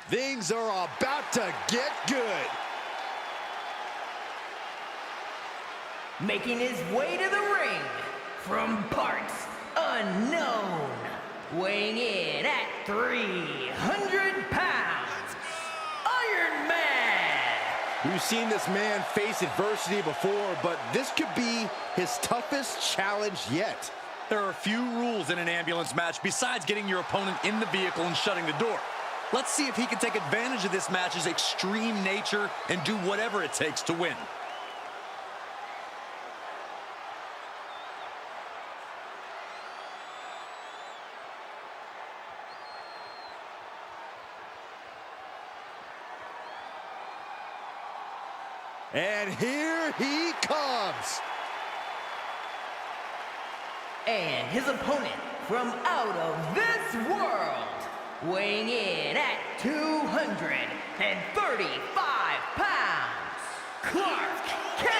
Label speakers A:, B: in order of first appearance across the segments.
A: Things are about to get good.
B: Making his way to the ring from parts unknown, weighing in at 300 pounds, Iron Man!
A: We've seen this man face adversity before, but this could be his toughest challenge yet.
C: There are a few rules in an ambulance match besides getting your opponent in the vehicle and shutting the door. Let's see if he can take advantage of this match's extreme nature and do whatever it takes to win.
A: And here he comes.
B: And his opponent from out of this world, weighing in at 235 pounds, Casket!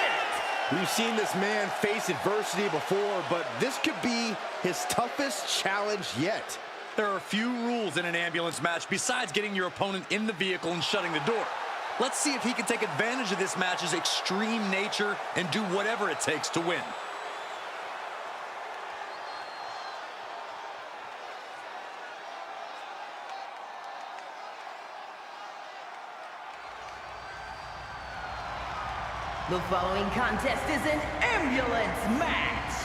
A: We've seen this man face adversity before, but this could be his toughest challenge yet.
C: There are a few rules in an ambulance match besides getting your opponent in the vehicle and shutting the door. Let's see if he can take advantage of this match's extreme nature and do whatever it takes to win.
B: The following contest is an ambulance match.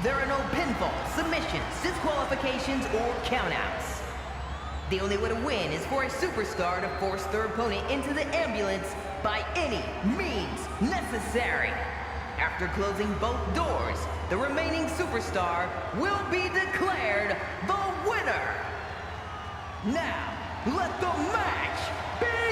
B: There are no pinfalls, submissions, disqualifications, or countouts. The only way to win is for a superstar to force their opponent into the ambulance by any means necessary. After closing both doors, the remaining superstar will be declared the winner. Now, let the match begin!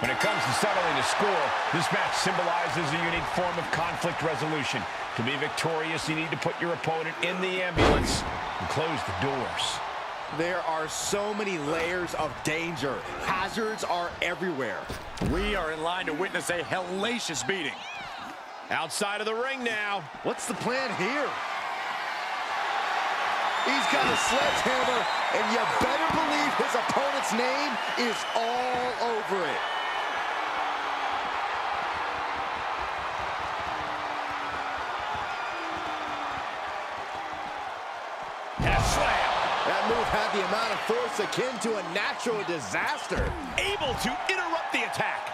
D: When it comes to settling a score, this match symbolizes a unique form of conflict resolution. To be victorious, you need to put your opponent in the ambulance and close the doors.
A: There are so many layers of danger. Hazards are everywhere.
C: We are in line to witness a hellacious beating.
D: Outside of the ring now.
A: What's the plan here? He's got a sledgehammer, and you better believe his opponent's name is all over it. That move had the amount of force akin to a natural disaster.
D: Able to interrupt the attack.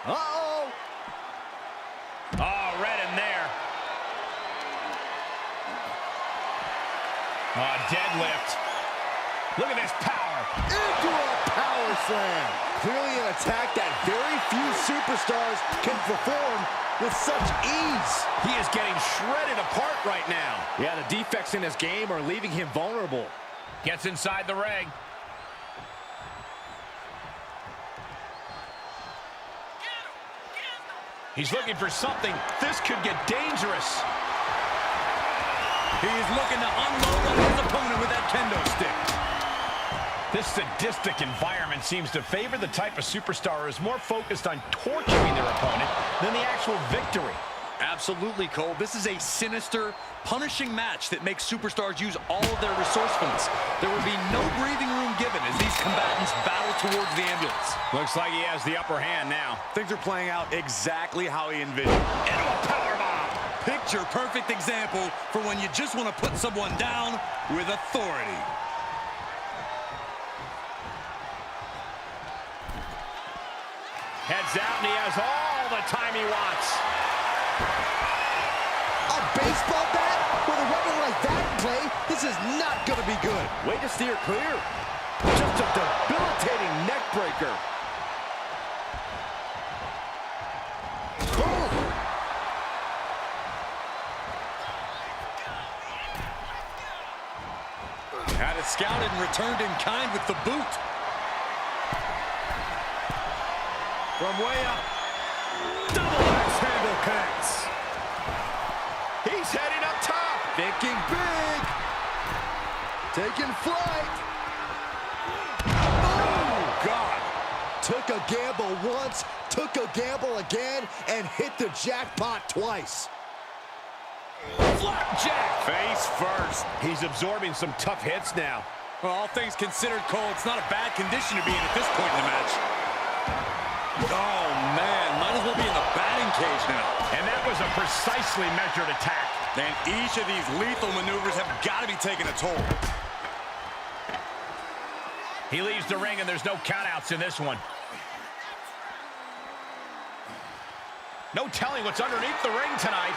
A: Uh-oh.
D: Oh, read him there. Oh, deadlift. Look at this power.
A: Into a power slam. Clearly an attack that very few superstars can perform with such ease.
D: He is getting shredded apart right now.
A: Yeah, the defects in his game are leaving him vulnerable.
D: Gets inside the ring. He's looking for something. This could get dangerous.
C: He's looking to unload on his opponent with that kendo stick.
D: This sadistic environment seems to favor the type of superstar who is more focused on torturing their opponent than the actual victory.
C: Absolutely, Cole. This is a sinister, punishing match that makes superstars use all of their resourcefulness. There will be no breathing room given as these combatants battle towards the ambulance.
D: Looks like he has the upper hand now.
C: Things are playing out exactly how he envisioned.
D: Into a powerbomb.
C: Picture perfect example for when you just want to put someone down with authority.
D: Heads out, and he has all the time he wants.
A: A baseball bat with a weapon like that in play, this is not going to be good. Way to steer clear. Just a debilitating neck breaker. Boom.
C: Had it scouted and returned in kind with the boot. From way up. Double axe handle connects.
D: He's heading up top.
A: Thinking big. Taking flight.
C: Oh, God.
A: Took a a gamble once, took a gamble again, and hit the jackpot twice.
D: Flapjack! Face first. He's absorbing some tough hits now.
C: Well, all things considered, Cole, it's not a bad condition to be in at this point in the match. Oh, man, might as well be in the batting cage now.
D: And that was a precisely measured attack.
C: And each of these lethal maneuvers have got to be taking a toll.
D: He leaves the ring, and there's no countouts in this one. No telling what's underneath the ring tonight.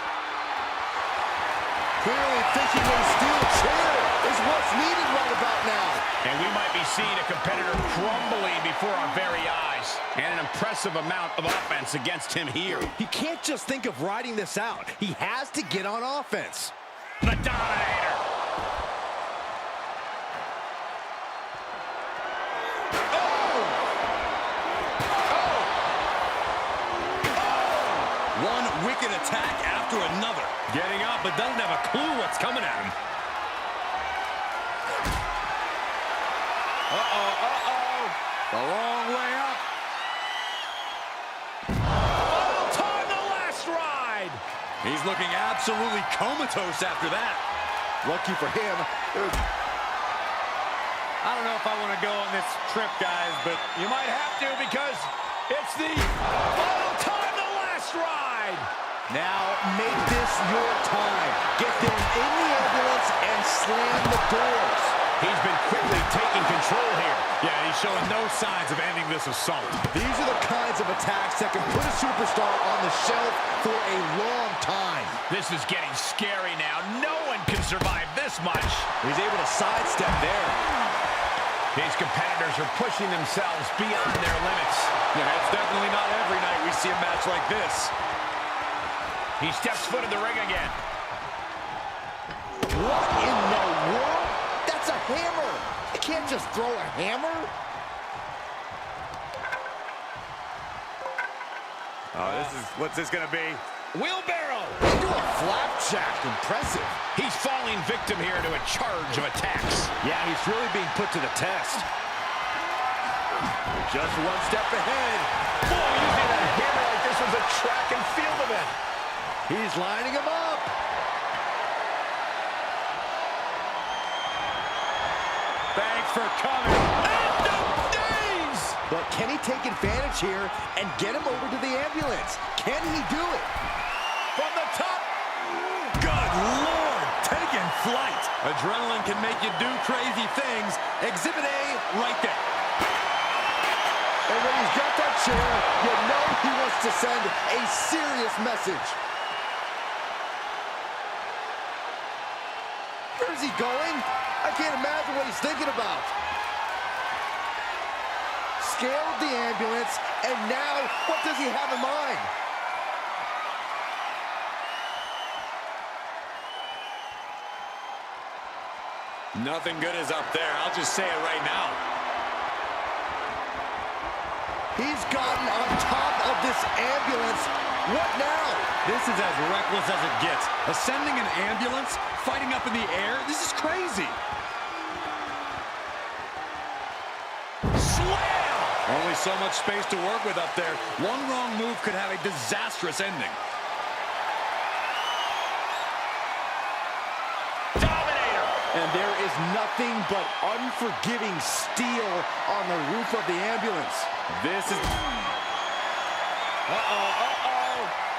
A: Clearly thinking a steel chair is what's needed right about now.
D: And we might be seeing a competitor crumbling before our very eyes. And an impressive amount of offense against him here.
A: He can't just think of riding this out. He has to get on offense.
D: The Dominator.
C: One wicked attack after another. Getting up, but doesn't have a clue what's coming at him. The long way up.
D: Final time, the last ride.
C: He's looking absolutely comatose after that.
A: Lucky for him.
C: I don't know if I want to go on this trip, guys, but
D: You might have to because it's the final time, the last ride.
A: Now make this your time. Get them in the ambulance and slam the doors.
D: He's been quickly taking control here.
C: yeah, he's showing no signs of ending this assault.
A: These are the kinds of attacks that can put a superstar on the shelf for a long time.
D: This is getting scary now. No one can survive this much.
A: He's able to sidestep there.
D: These competitors are pushing themselves beyond their limits.
C: Yeah, it's definitely not every night we see a match like this.
D: He steps foot in the ring again.
A: What in the world? That's a hammer. You can't just throw a hammer.
C: What's this gonna be?
D: Wheelbarrow.
A: Into a flapjack. Impressive.
D: He's falling victim here to a charge of attacks.
A: Yeah, he's really being put to the test. Just one step ahead.
D: Boy, using a hammer like this was a track and field event.
A: He's lining him up.
C: Thanks for coming.
D: End of days.
A: But can he take advantage here and get him over to the ambulance? Can he do it?
D: From the top.
C: Good Lord, taking flight. Adrenaline can make you do crazy things. Exhibit A right there.
A: And when he's got that chair, you know he wants to send a serious message. Where's he going? I can't imagine what he's thinking about. Scaled the ambulance, and now what does he have in mind?
C: Nothing good is up there. I'll just say it right now.
A: He's gotten on top of this ambulance. What now?
C: This is as reckless as it gets. Ascending an ambulance, fighting up in the air, this is crazy.
D: Slam.
C: Only so much space to work with up there. One wrong move could have a disastrous ending.
D: Dominator.
A: And there is nothing but unforgiving steel on the roof of the ambulance.
C: This is...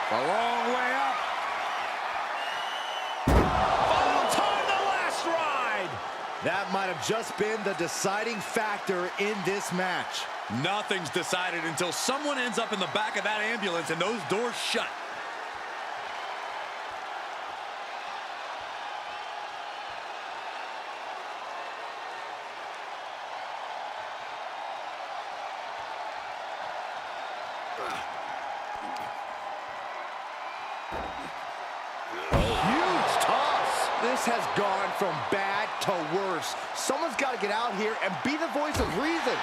C: A long way up.
D: Final time, the last ride.
A: That might have just been the deciding factor in this match.
C: Nothing's decided until someone ends up in the back of that ambulance and those doors shut.
A: Huge toss. This has gone from bad to worse. Someone's got to get out here and be the voice of reason.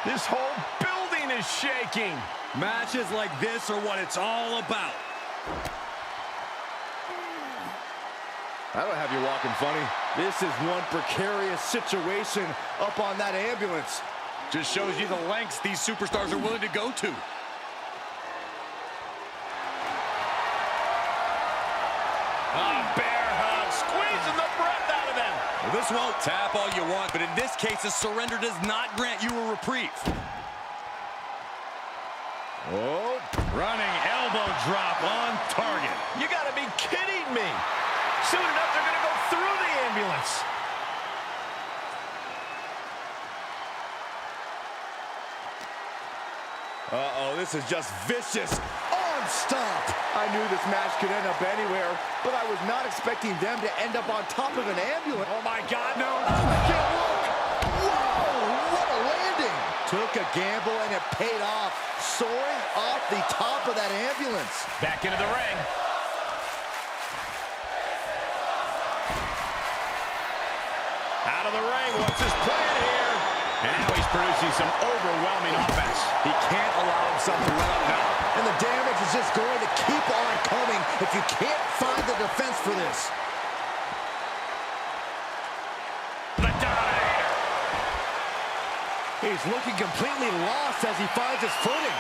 D: This whole building is shaking.
C: Matches like this are what it's all about.
A: That'll have you walking funny. This is one precarious situation up on that ambulance.
C: Just shows you the lengths these superstars are willing to go to.
D: Bear hug, squeezing the breath out of them.
C: Well, this won't tap all you want, but in this case, a surrender does not grant you a reprieve.
D: Oh, running elbow drop on target. You gotta be kidding me. Soon enough, they're gonna go through the ambulance.
A: Uh-oh, this is just vicious. Arm stomp. I knew this match could end up anywhere, but I was not expecting them to end up on top of an ambulance.
D: Oh my God, no.
A: I can't look. Whoa, what a landing. Took a gamble and it paid off. Soaring off the top of that ambulance.
D: Back into the ring. Out of the ring, what's his plan here? And now he's producing some overwhelming offense.
A: He can't allow himself to let up now. And the damage is just going to keep on coming if you can't find the defense for this.
D: The Dominator.
A: He's looking completely lost as he finds his footing.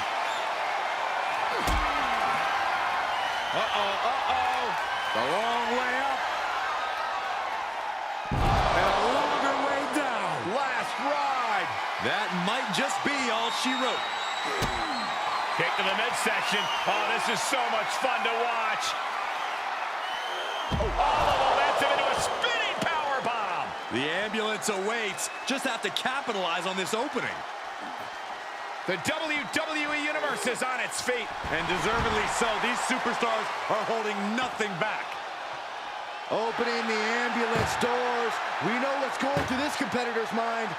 A: Uh-oh. The long way up. And a longer way down.
D: Last ride.
C: That might just be all she wrote.
D: Kick to the midsection. Oh, this is so much fun to watch. All the momentum into a spinning powerbomb.
C: The ambulance awaits. Just have to capitalize on this opening.
D: The WWE Universe is on its feet.
C: And deservedly so. These superstars are holding nothing back.
A: Opening the ambulance doors. We know what's going through this competitor's mind.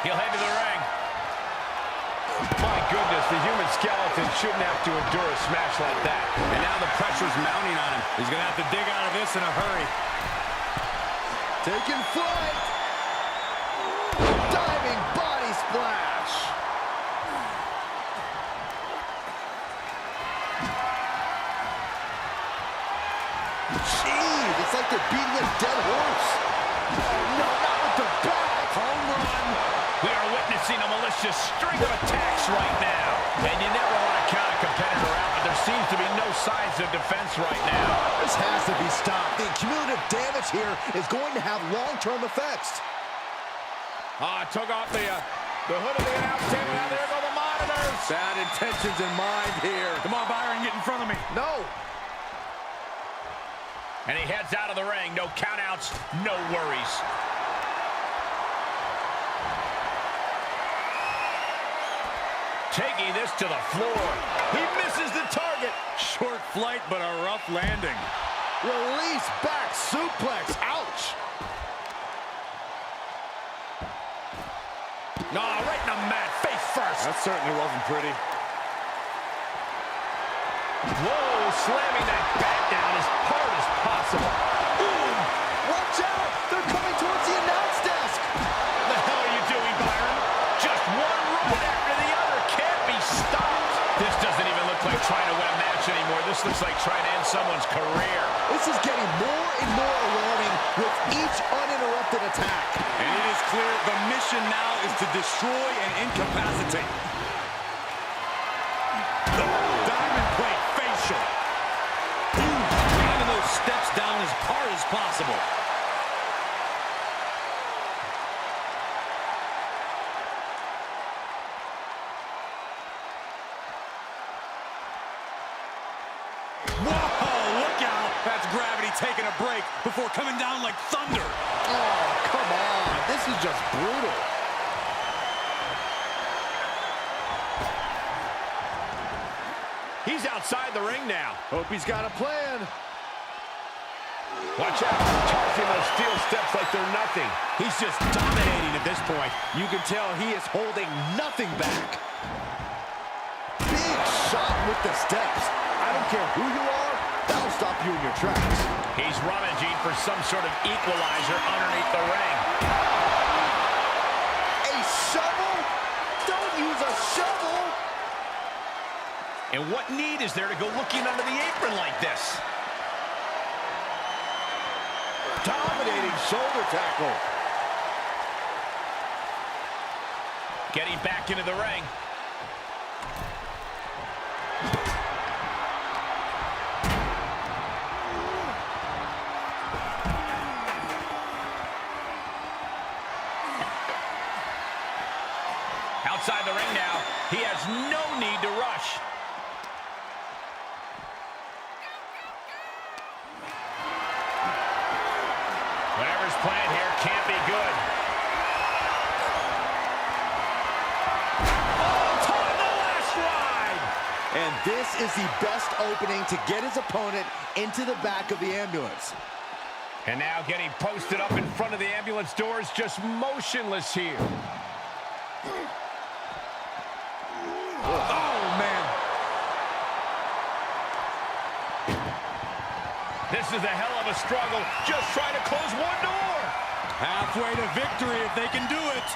D: He'll head to the ring. My goodness, the human skeleton shouldn't have to endure a smash like that.
C: And now the pressure's mounting on him. He's going to have to dig out of this in a hurry.
A: Taking flight. Diving body splash. Jeez, it's like they're beating a dead horse. Oh, no, not with the back.
D: Home run. We are witnessing a malicious string of attacks right now. And you never want to count a competitor out, but there seems to be no signs of defense right now.
A: This has to be stopped. The cumulative damage here is going to have long-term effects.
D: Took off the hood of the announce table. Now there go the monitors.
A: Bad intentions in mind here.
C: Come on, Byron, get in front of me.
A: No.
D: And he heads out of the ring. No countouts, no worries. Taking this to the floor. He misses the target.
C: Short flight, but a rough landing.
A: Release back suplex. Ouch.
D: No, right in the mat, face first.
C: That certainly wasn't pretty.
D: Whoa, slamming that back down as hard as possible.
A: Boom. Watch out. They're coming towards the announce desk.
D: What the hell are you doing, Byron? Just one run after the other can't be stopped. This doesn't even look like trying to win a match anymore. This looks like trying to end someone's career.
A: This is getting more and more alarming with each uninterrupted attack.
C: And it is clear the mission now is to destroy and incapacitate. Diamond plate facial. Driving those steps down as hard as possible. Whoa, look out. That's gravity taking a break before coming down like thunder.
A: Oh, come on. This is just brutal.
D: He's outside the ring now.
A: Hope he's got a plan.
D: Watch out. Tossing those steel steps like they're nothing.
C: He's just dominating at this point.
A: You can tell he is holding nothing back. Big shot with the steps. I don't care who you are, that'll stop you in your tracks.
D: He's rummaging for some sort of equalizer underneath the ring.
A: A shovel? Don't use a shovel!
D: And what need is there to go looking under the apron like this?
A: Dominating shoulder tackle.
D: getting back into the ring. Outside the ring now. He has no need to rush. Whatever's planned here can't be good. Oh, caught the last ride!
A: And this is the best opening to get his opponent into the back of the ambulance.
D: And now getting posted up in front of the ambulance doors, just motionless here.
C: Oh, man.
D: This is a hell of a struggle, just trying to close one door.
C: Halfway to victory if they can do it.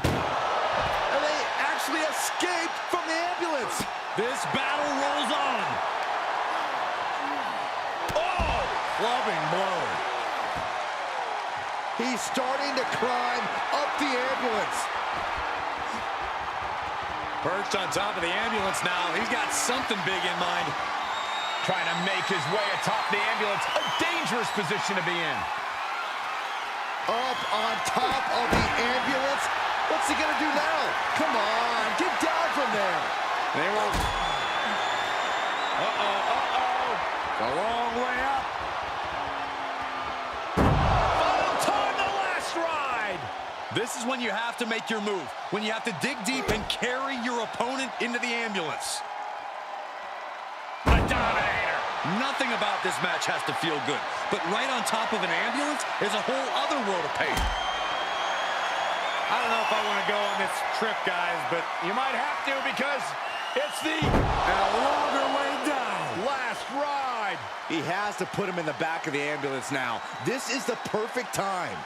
A: And they actually escaped from the ambulance.
C: This battle rolls on. Oh, clubbing blow.
A: He's starting to climb up the ambulance.
C: Perched on top of the ambulance now. He's got something big in mind.
D: Trying to make his way atop the ambulance. A dangerous position to be in.
A: Up on top of the ambulance. What's he gonna do now? Come on, get down from there.
C: They will. The long way up.
D: Final time, the last ride.
C: This is when you have to make your move. When you have to dig deep and carry your opponent into the ambulance.
D: A dominator.
C: Nothing about this match has to feel good. But right on top of an ambulance is a whole other world of pain.
E: I don't know if I want to go on this trip, guys, but
D: You might have to because it's the
E: longer way down.
D: last ride.
A: He has to put him in the back of the ambulance now. This is the perfect time.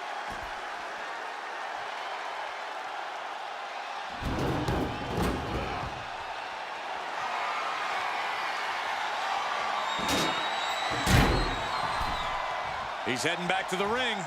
C: He's heading back to the ring.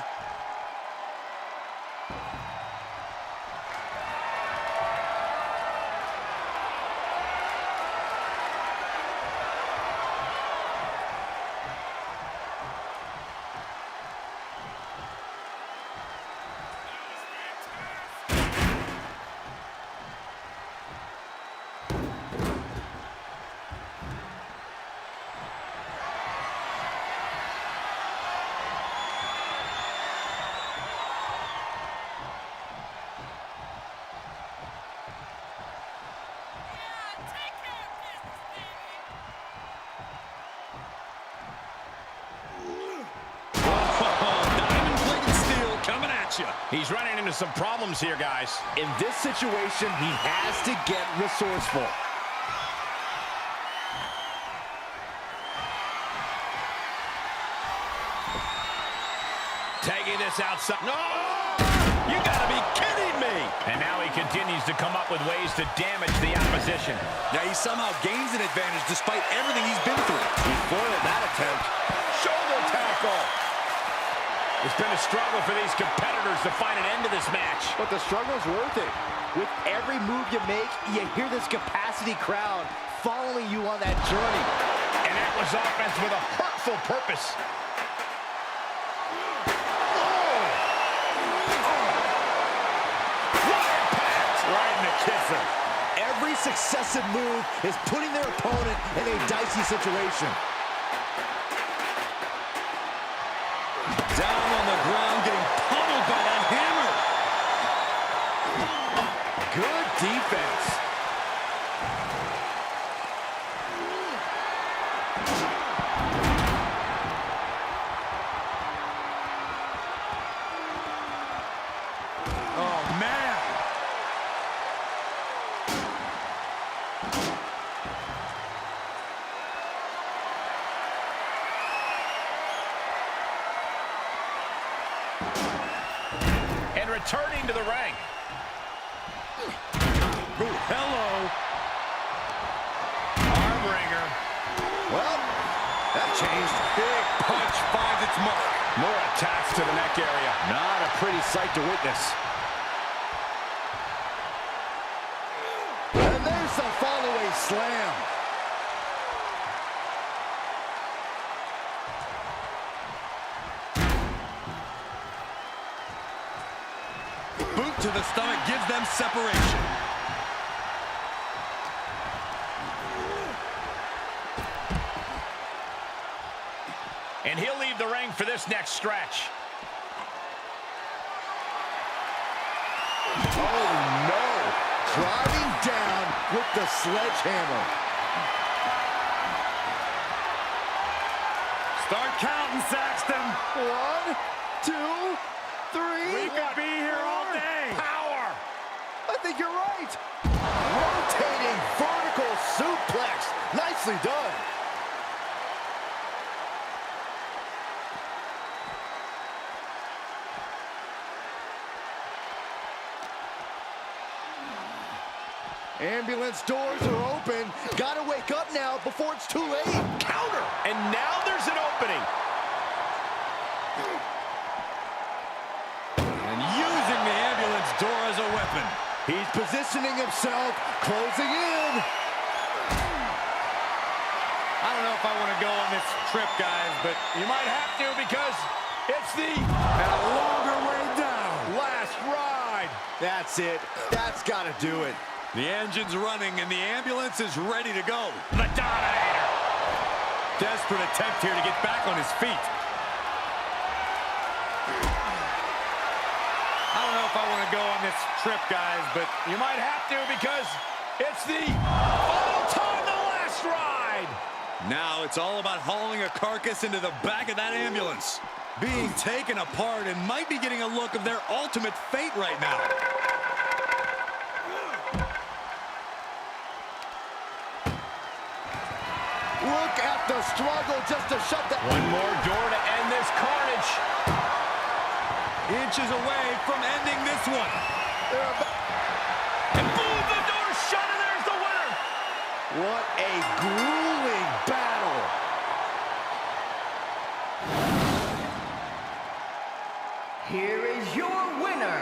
D: He's running into some problems here, guys.
A: In this situation, he has to get resourceful.
D: Taking this outside. No! You gotta be kidding me! And now he continues to come up with ways to damage the opposition.
C: Now he somehow gains an advantage despite everything he's been through.
A: He foiled that attempt.
D: Shoulder tackle! It's been a struggle for these competitors to find an end to this match.
A: But the struggle's worth it. With every move you make, you hear this capacity crowd following you on that journey.
D: And that was offense with a hurtful purpose.
A: Right in the kisser. Every successive move is putting their opponent in a dicey situation.
C: Down on the ground, getting pummeled by that hammer.
A: Good defense.
C: Oh, man.
D: And returning to the ring.
C: Ooh, hello.
A: Well, that changed.
C: Big punch finds its mark.
D: More attacks to the neck area.
A: Not a pretty sight to witness. And there's the follow-away slam.
C: Boot to the stomach gives them separation.
D: And he'll leave the ring for this next stretch.
A: Oh, no. Driving down with the sledgehammer.
E: Start counting, Saxton.
A: 1, 2, 3.
E: We could be here all day.
D: Power!
A: I think you're right. Rotating vertical suplex. Nicely done. Ambulance doors are open. Gotta wake up now before it's too late. Counter.
D: And now there's an opening.
C: And using the ambulance door as a weapon.
A: He's positioning himself, closing in.
E: I don't know if I want to go on this trip, guys, but
D: You might have to because it's the
E: and a longer way down.
D: last ride.
A: That's it. That's gotta do it.
C: The engine's running and the ambulance is ready to go.
D: The Dominator.
C: Desperate attempt here to get back on his feet.
E: I don't know if I want to go on this trip, guys, but
D: You might have to because it's the final time, the last ride.
C: Now it's all about hauling a carcass into the back of that ambulance. Being taken apart and might be getting a look of their ultimate fate right now.
A: Look at the struggle just to shut that.
D: One more door to end this carnage.
C: Inches away from ending this one.
D: And boom, the door's shut, and there's the winner.
A: What a grueling battle.
B: Here is your winner,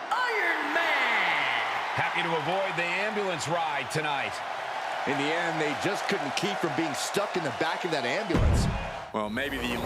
B: Iron Man!
D: Happy to avoid the ambulance ride tonight.
A: In the end, they just couldn't keep from being stuck in the back of that ambulance.
C: Well, maybe the...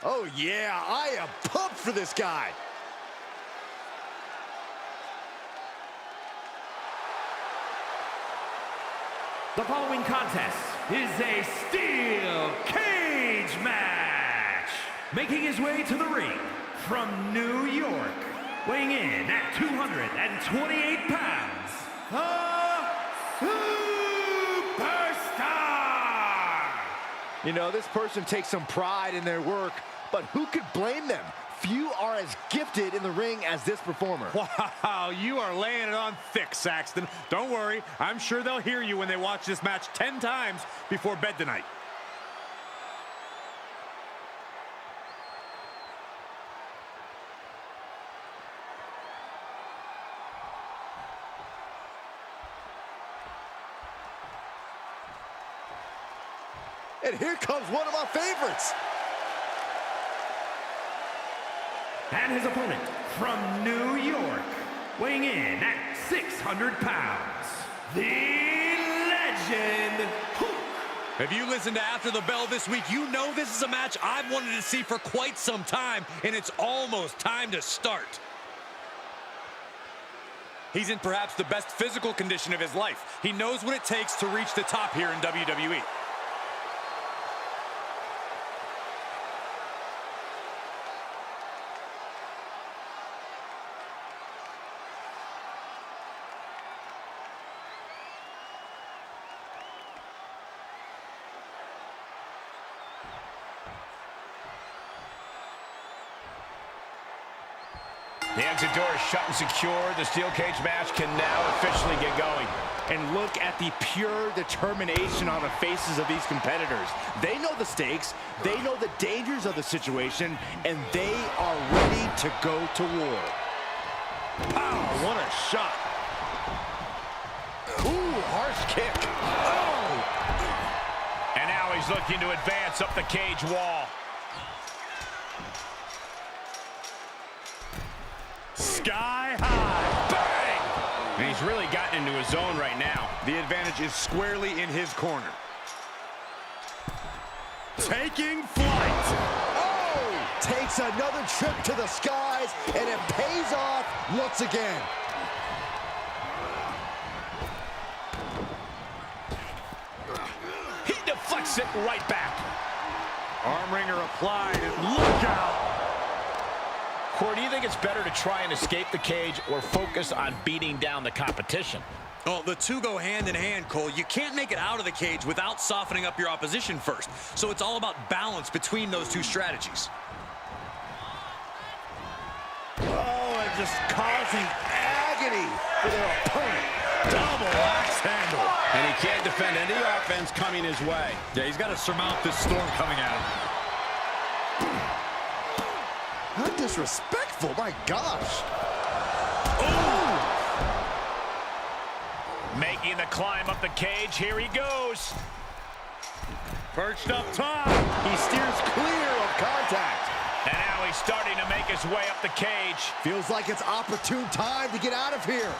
A: Oh, yeah, I am pumped for this guy.
F: The following contest is a steel cage match. Making his way to the ring from New York, weighing in at 228 pounds, the Superstar!
A: You know, this person takes some pride in their work, but who could blame them? Few are as gifted in the ring as this performer.
E: Wow, you are laying it on thick, Saxton. Don't worry, I'm sure they'll hear you when they watch this match 10 times before bed tonight.
A: And here comes one of my favorites.
F: And his opponent from New York, weighing in at 600 pounds, the Legend.
C: If you listened to After the Bell this week, you know this is a match I've wanted to see for quite some time, and it's almost time to start. He's in perhaps the best physical condition of his life. He knows what it takes to reach the top here in WWE.
D: The exit door is shut and secure. The steel cage match can now officially get going.
A: And look at the pure determination on the faces of these competitors. They know the stakes, they know the dangers of the situation, and they are ready to go to war. Pow, what a shot. Ooh, harsh kick. Oh!
D: And now he's looking to advance up the cage wall.
E: Sky high.
D: Bang! And he's really gotten into his zone right now.
E: The advantage is squarely in his corner. Taking flight.
A: Oh! Takes another trip to the skies, and it pays off once again.
D: He deflects it right back.
E: Arm wringer applied, and look out.
D: Corey, do you think it's better to try and escape the cage or focus on beating down the competition?
C: Well, the two go hand in hand, Cole. You can't make it out of the cage without softening up your opposition first. So it's all about balance between those two strategies.
A: Oh, and just causing agony for their opponent.
E: Double axe handle.
G: And he can't defend any offense coming his way.
E: Yeah, he's got to surmount this storm coming at him.
A: How disrespectful, my gosh.
D: Ooh! Making the climb up the cage, here he goes.
E: Perched up top.
A: He steers clear of contact.
D: And now he's starting to make his way up the cage.
A: Feels like it's opportune time to get out of here.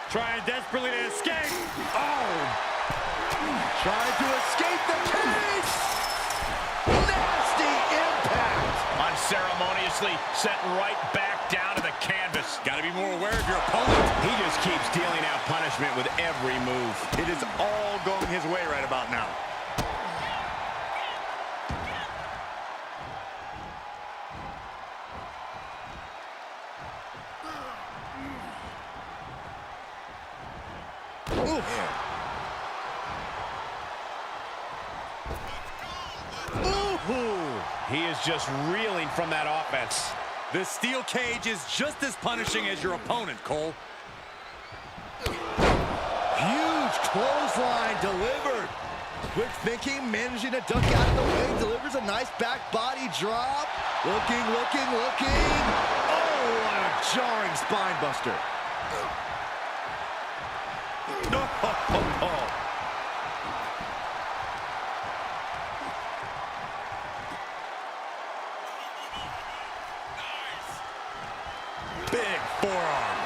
E: Trying desperately to escape.
A: Oh! Trying to escape the cage! Nasty impact!
D: Unceremoniously sent right back down to the canvas.
E: Got to be more aware of your opponent.
G: He just keeps dealing out punishment with every move.
E: It is all going his way right about now.
D: He is just reeling from that offense.
E: The steel cage is just as punishing as your opponent, Cole.
A: Huge clothesline delivered. Quick thinking, managing to duck out of the way, delivers a nice back body drop. Looking. Oh, and a jarring spine buster.
E: Big forearm.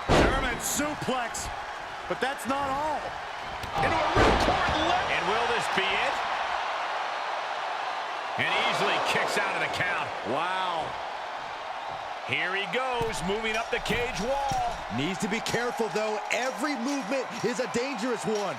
E: German suplex. But that's not all.
D: Into a ripcord left. And will this be it? And easily kicks out of the count.
E: Wow.
D: Here he goes, moving up the cage wall.
A: Needs to be careful, though. Every movement is a dangerous one.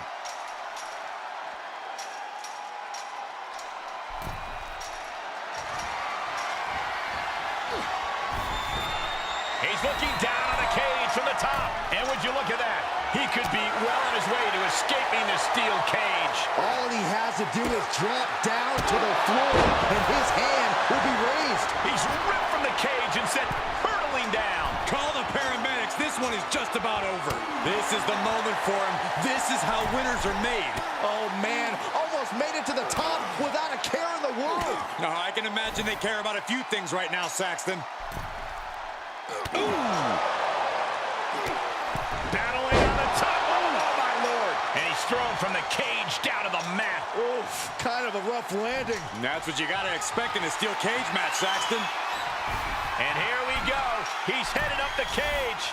D: He's looking down on the cage from the top. And would you look at that? He could be well on his way to escaping the steel cage.
A: All he has to do is drop down to the floor, and his hand will be raised.
D: He's ripped from the cage and sent hurtling down.
E: Call the paramedics. This one is just about over. This is the moment for him. This is how winners are made.
A: Oh, man, almost made it to the top without a care in the world.
E: Now, I can imagine they care about a few things right now, Saxton.
D: Battling on the top. Oh, my Lord. And he's thrown from the cage down to the mat.
A: Oof, kind of a rough landing.
E: And that's what you got to expect in a steel cage match, Saxton.
D: And here we go. He's headed up the cage.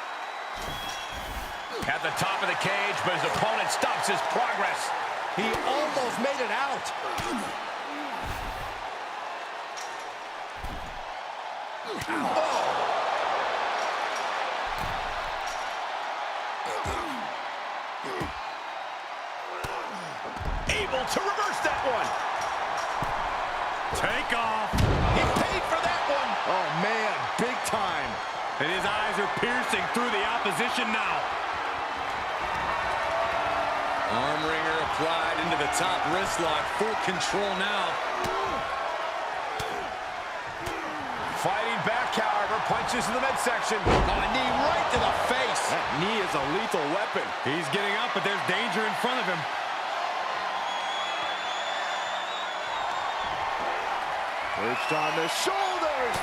D: At the top of the cage, but his opponent stops his progress.
A: He almost made it out.
D: Able to reverse that one.
E: Take off.
D: He paid for that one.
A: Oh, man, big time.
E: And his eyes are piercing through the opposition now. Arm wringer applied into the top wrist lock. Full control now.
D: back, however, punches to the midsection.
G: Oh, a knee right to the face.
A: That knee is a lethal weapon.
E: He's getting up, but there's danger in front of him.
A: Perched on the shoulders.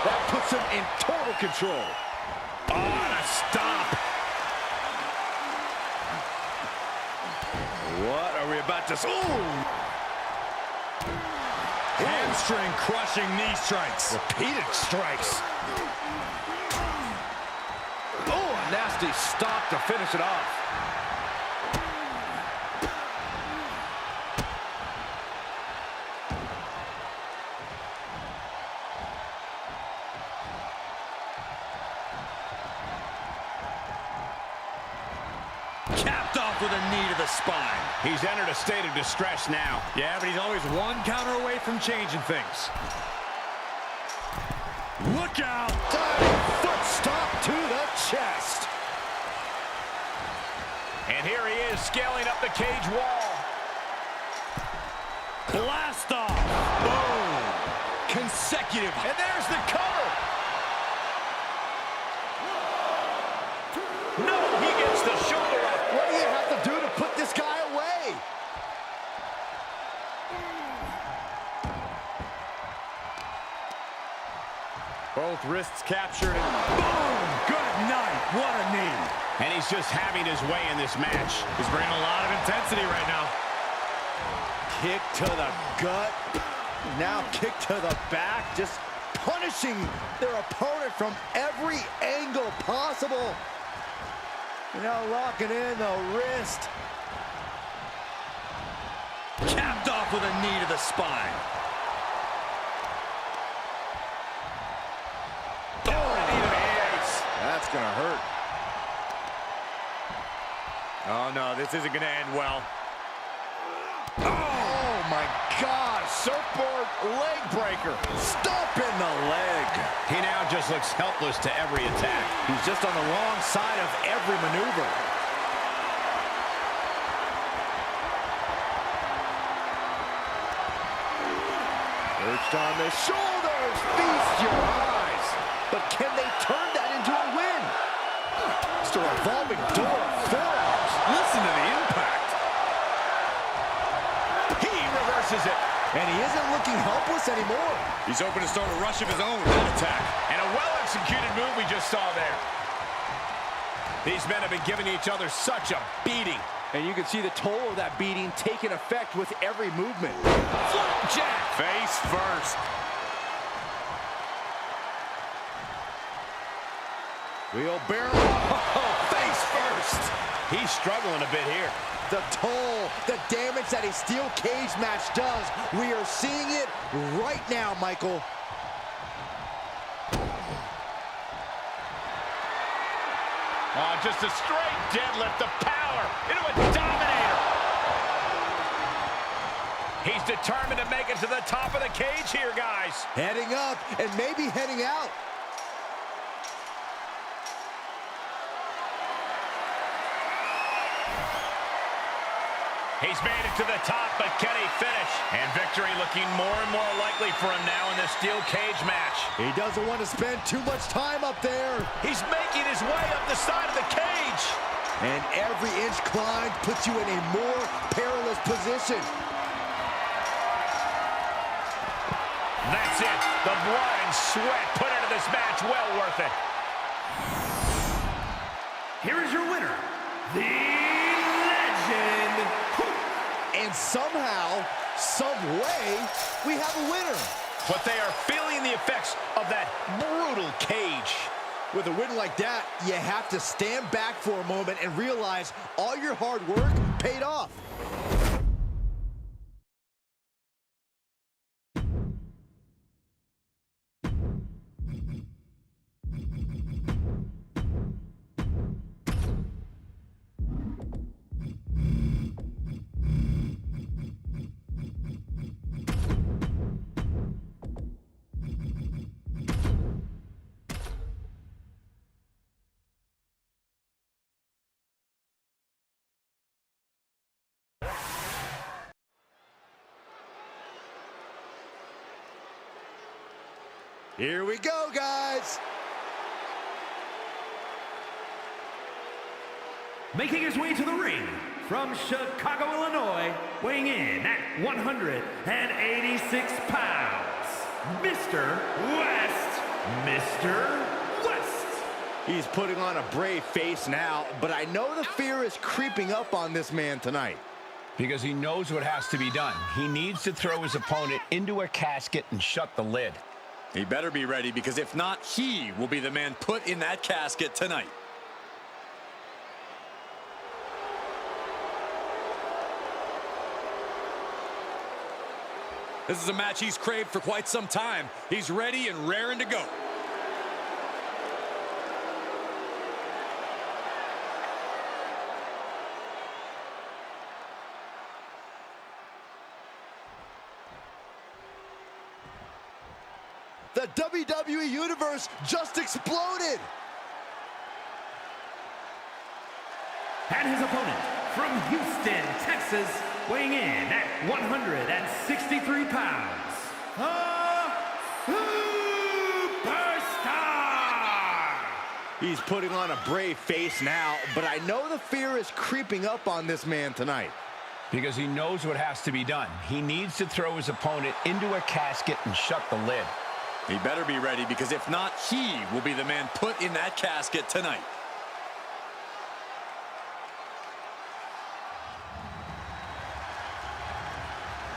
A: That puts him in total control.
E: Oh, and a stop. What are we about to... Ooh! Hamstring crushing knee strikes.
A: Repeated strikes. Oh, a nasty stop to finish it off.
C: Capped off with a knee to the spine.
G: He's entered a state of distress now.
E: Yeah, but he's always one counter away from changing things. Look out!
A: Diving foot stop to the chest.
D: And here he is, scaling up the cage wall.
E: Blast off! Boom!
C: Consecutive.
D: And there's the cover. No, he gets the shoulder up.
A: What do you have to do to put this guy away?
E: Both wrists captured and boom! Good night. What a knee.
G: And he's just having his way in this match.
E: He's bringing a lot of intensity right now.
A: Kick to the gut. Now kick to the back. Just punishing their opponent from every angle possible. Now locking in the wrist.
C: Capped off with a knee to the spine.
A: That's gonna hurt.
E: Oh, no, this isn't going to end well.
A: Oh my God, surfboard leg breaker. Stomp in the leg.
G: He now just looks helpless to every attack.
A: He's just on the wrong side of every maneuver. Perched on the shoulders, feast your eyes. But can they turn that into a win? Just a revolving door of forearms.
E: Listen to the impact.
D: He reverses it.
A: And he isn't looking helpless anymore.
E: He's open to start a rush of his own with that attack.
D: And a well-executed move we just saw there. These men have been giving each other such a beating.
A: And you can see the toll of that beating taking effect with every movement.
E: Jack face first.
A: Wheelbarrow. Oh, face first.
G: He's struggling a bit here.
A: The toll, the damage that a steel cage match does. We are seeing it right now, Michael.
D: Oh, just a straight deadlift, the power into a dominator. He's determined to make it to the top of the cage here, guys.
A: Heading up and maybe heading out.
D: He's made it to the top, but can he finish? And victory looking more and more likely for him now in this steel cage match.
A: He doesn't want to spend too much time up there.
D: He's making his way up the side of the cage.
A: And every inch climbed puts you in a more perilous position.
D: That's it. The blood and sweat put into this match, well worth it.
F: Here is your winner, the Legend.
A: And somehow, some way, we have a winner.
D: But they are feeling the effects of that brutal cage.
A: With a win like that, you have to stand back for a moment and realize all your hard work paid off. Here we go, guys.
F: Making his way to the ring from Chicago, Illinois, weighing in at 186 pounds, Mr. West. Mr. West.
A: He's putting on a brave face now, but I know the fear is creeping up on this man tonight.
D: Because he knows what has to be done. He needs to throw his opponent into a casket and shut the lid.
C: He better be ready, because if not, he will be the man put in that casket tonight. This is a match he's craved for quite some time. He's ready and raring to go.
A: The WWE Universe just exploded.
F: And his opponent from Houston, Texas, weighing in at 163 pounds, a superstar!
A: He's putting on a brave face now, but I know the fear is creeping up on this man tonight.
D: Because he knows what has to be done. He needs to throw his opponent into a casket and shut the lid.
C: He better be ready, because if not, he will be the man put in that casket tonight.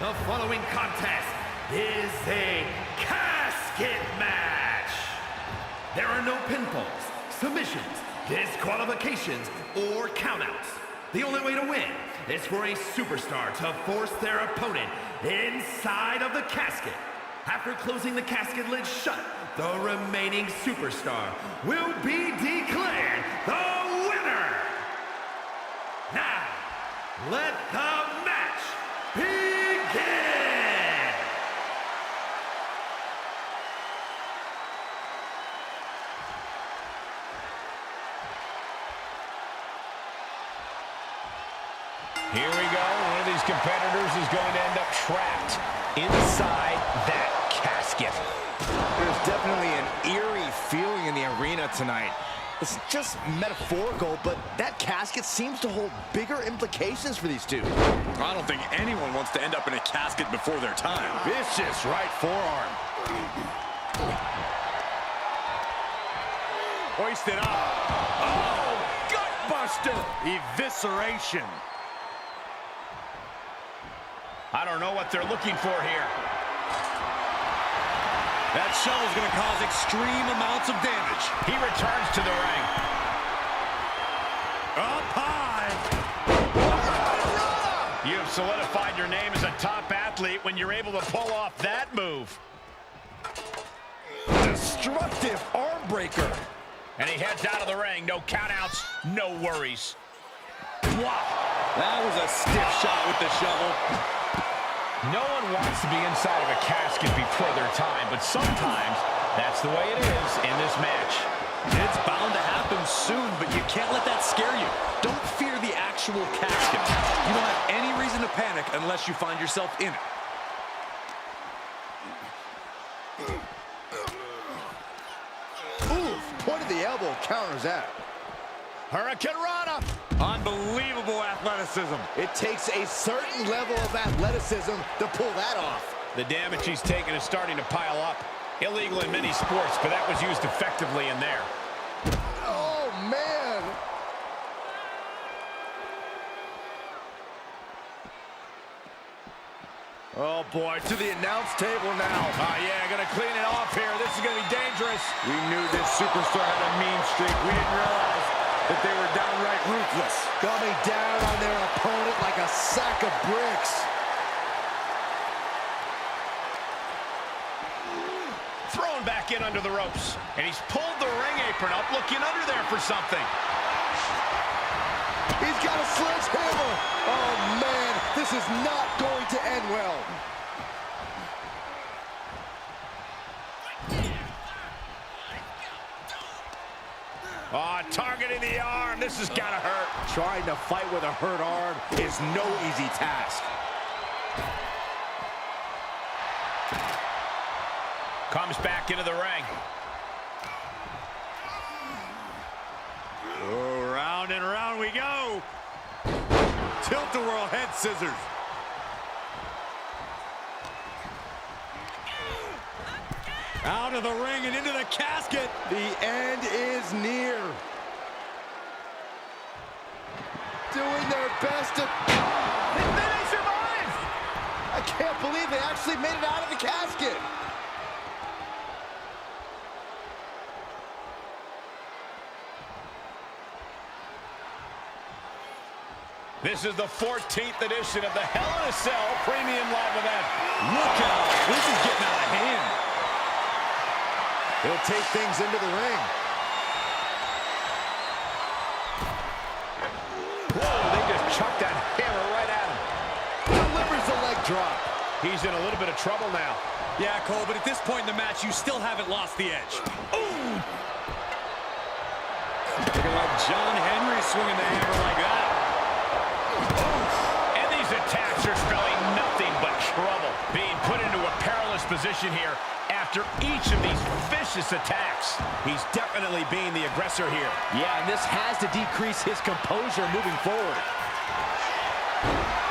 F: The following contest is a casket match. There are no pinfalls, submissions, disqualifications, or countouts. The only way to win is for a superstar to force their opponent inside of the casket. After closing the casket lid shut, the remaining superstar will be declared the winner. Now, let the match begin!
D: Here we go. One of these competitors is going to end up trapped inside that casket.
A: There's definitely an eerie feeling in the arena tonight. It's just metaphorical, but that casket seems to hold bigger implications for these two.
C: I don't think anyone wants to end up in a casket before their time.
A: Vicious right forearm.
E: Hoisted up. Oh, gut buster. Evisceration.
G: I don't know what they're looking for here.
C: That shovel's going to cause extreme amounts of damage.
G: He returns to the ring.
E: Up high.
G: You have solidified your name as a top athlete when you're able to pull off that move.
A: Destructive arm breaker.
G: And he heads out of the ring. No countouts, no worries.
C: Wow. That was a stiff shot with the shovel.
D: No one wants to be inside of a casket before their time, but sometimes that's the way it is in this match.
C: It's bound to happen soon, but you can't let that scare you. Don't fear the actual casket. You don't have any reason to panic unless you find yourself in it.
A: Oof, point of the elbow counters that.
G: Hurricane Rana.
E: Unbelievable athleticism.
A: It takes a certain level of athleticism to pull that off.
G: The damage he's taken is starting to pile up. Illegal in many sports, but that was used effectively in there.
A: Oh, man. Oh, boy, to the announce table now.
G: Oh, yeah, gonna clean it off here. This is gonna be dangerous.
E: We knew this superstar had a mean streak. We didn't realize that they were downright ruthless.
A: Coming down on their opponent like a sack of bricks.
G: Thrown back in under the ropes. And he's pulled the ring apron up, looking under there for something.
A: He's got a sledgehammer. Oh, man, this is not going to end well.
G: Oh, targeting the arm. This has got to hurt.
A: Trying to fight with a hurt arm is no easy task.
D: Comes back into the ring.
E: Oh, round and round we go. Tilt-a-whirl head scissors. Out of the ring and into the casket.
A: The end is near. Doing their best to... They survive! I can't believe they actually made it out of the casket.
D: This is the 14th edition of the Hell in a Cell Premium Live event.
C: Look out. This is getting out of hand.
A: He'll take things into the ring.
D: Whoa, they just chucked that hammer right at him.
A: Delivers the leg drop.
D: He's in a little bit of trouble now.
C: Yeah, Cole, but at this point in the match, you still haven't lost the edge. Ooh! Looking like John Henry swinging the hammer like that.
D: And these attacks are spelling nothing but trouble. Being put into a perilous position here after each of these vicious attacks.
A: He's definitely being the aggressor here.
H: Yeah, and this has to decrease his composure moving forward.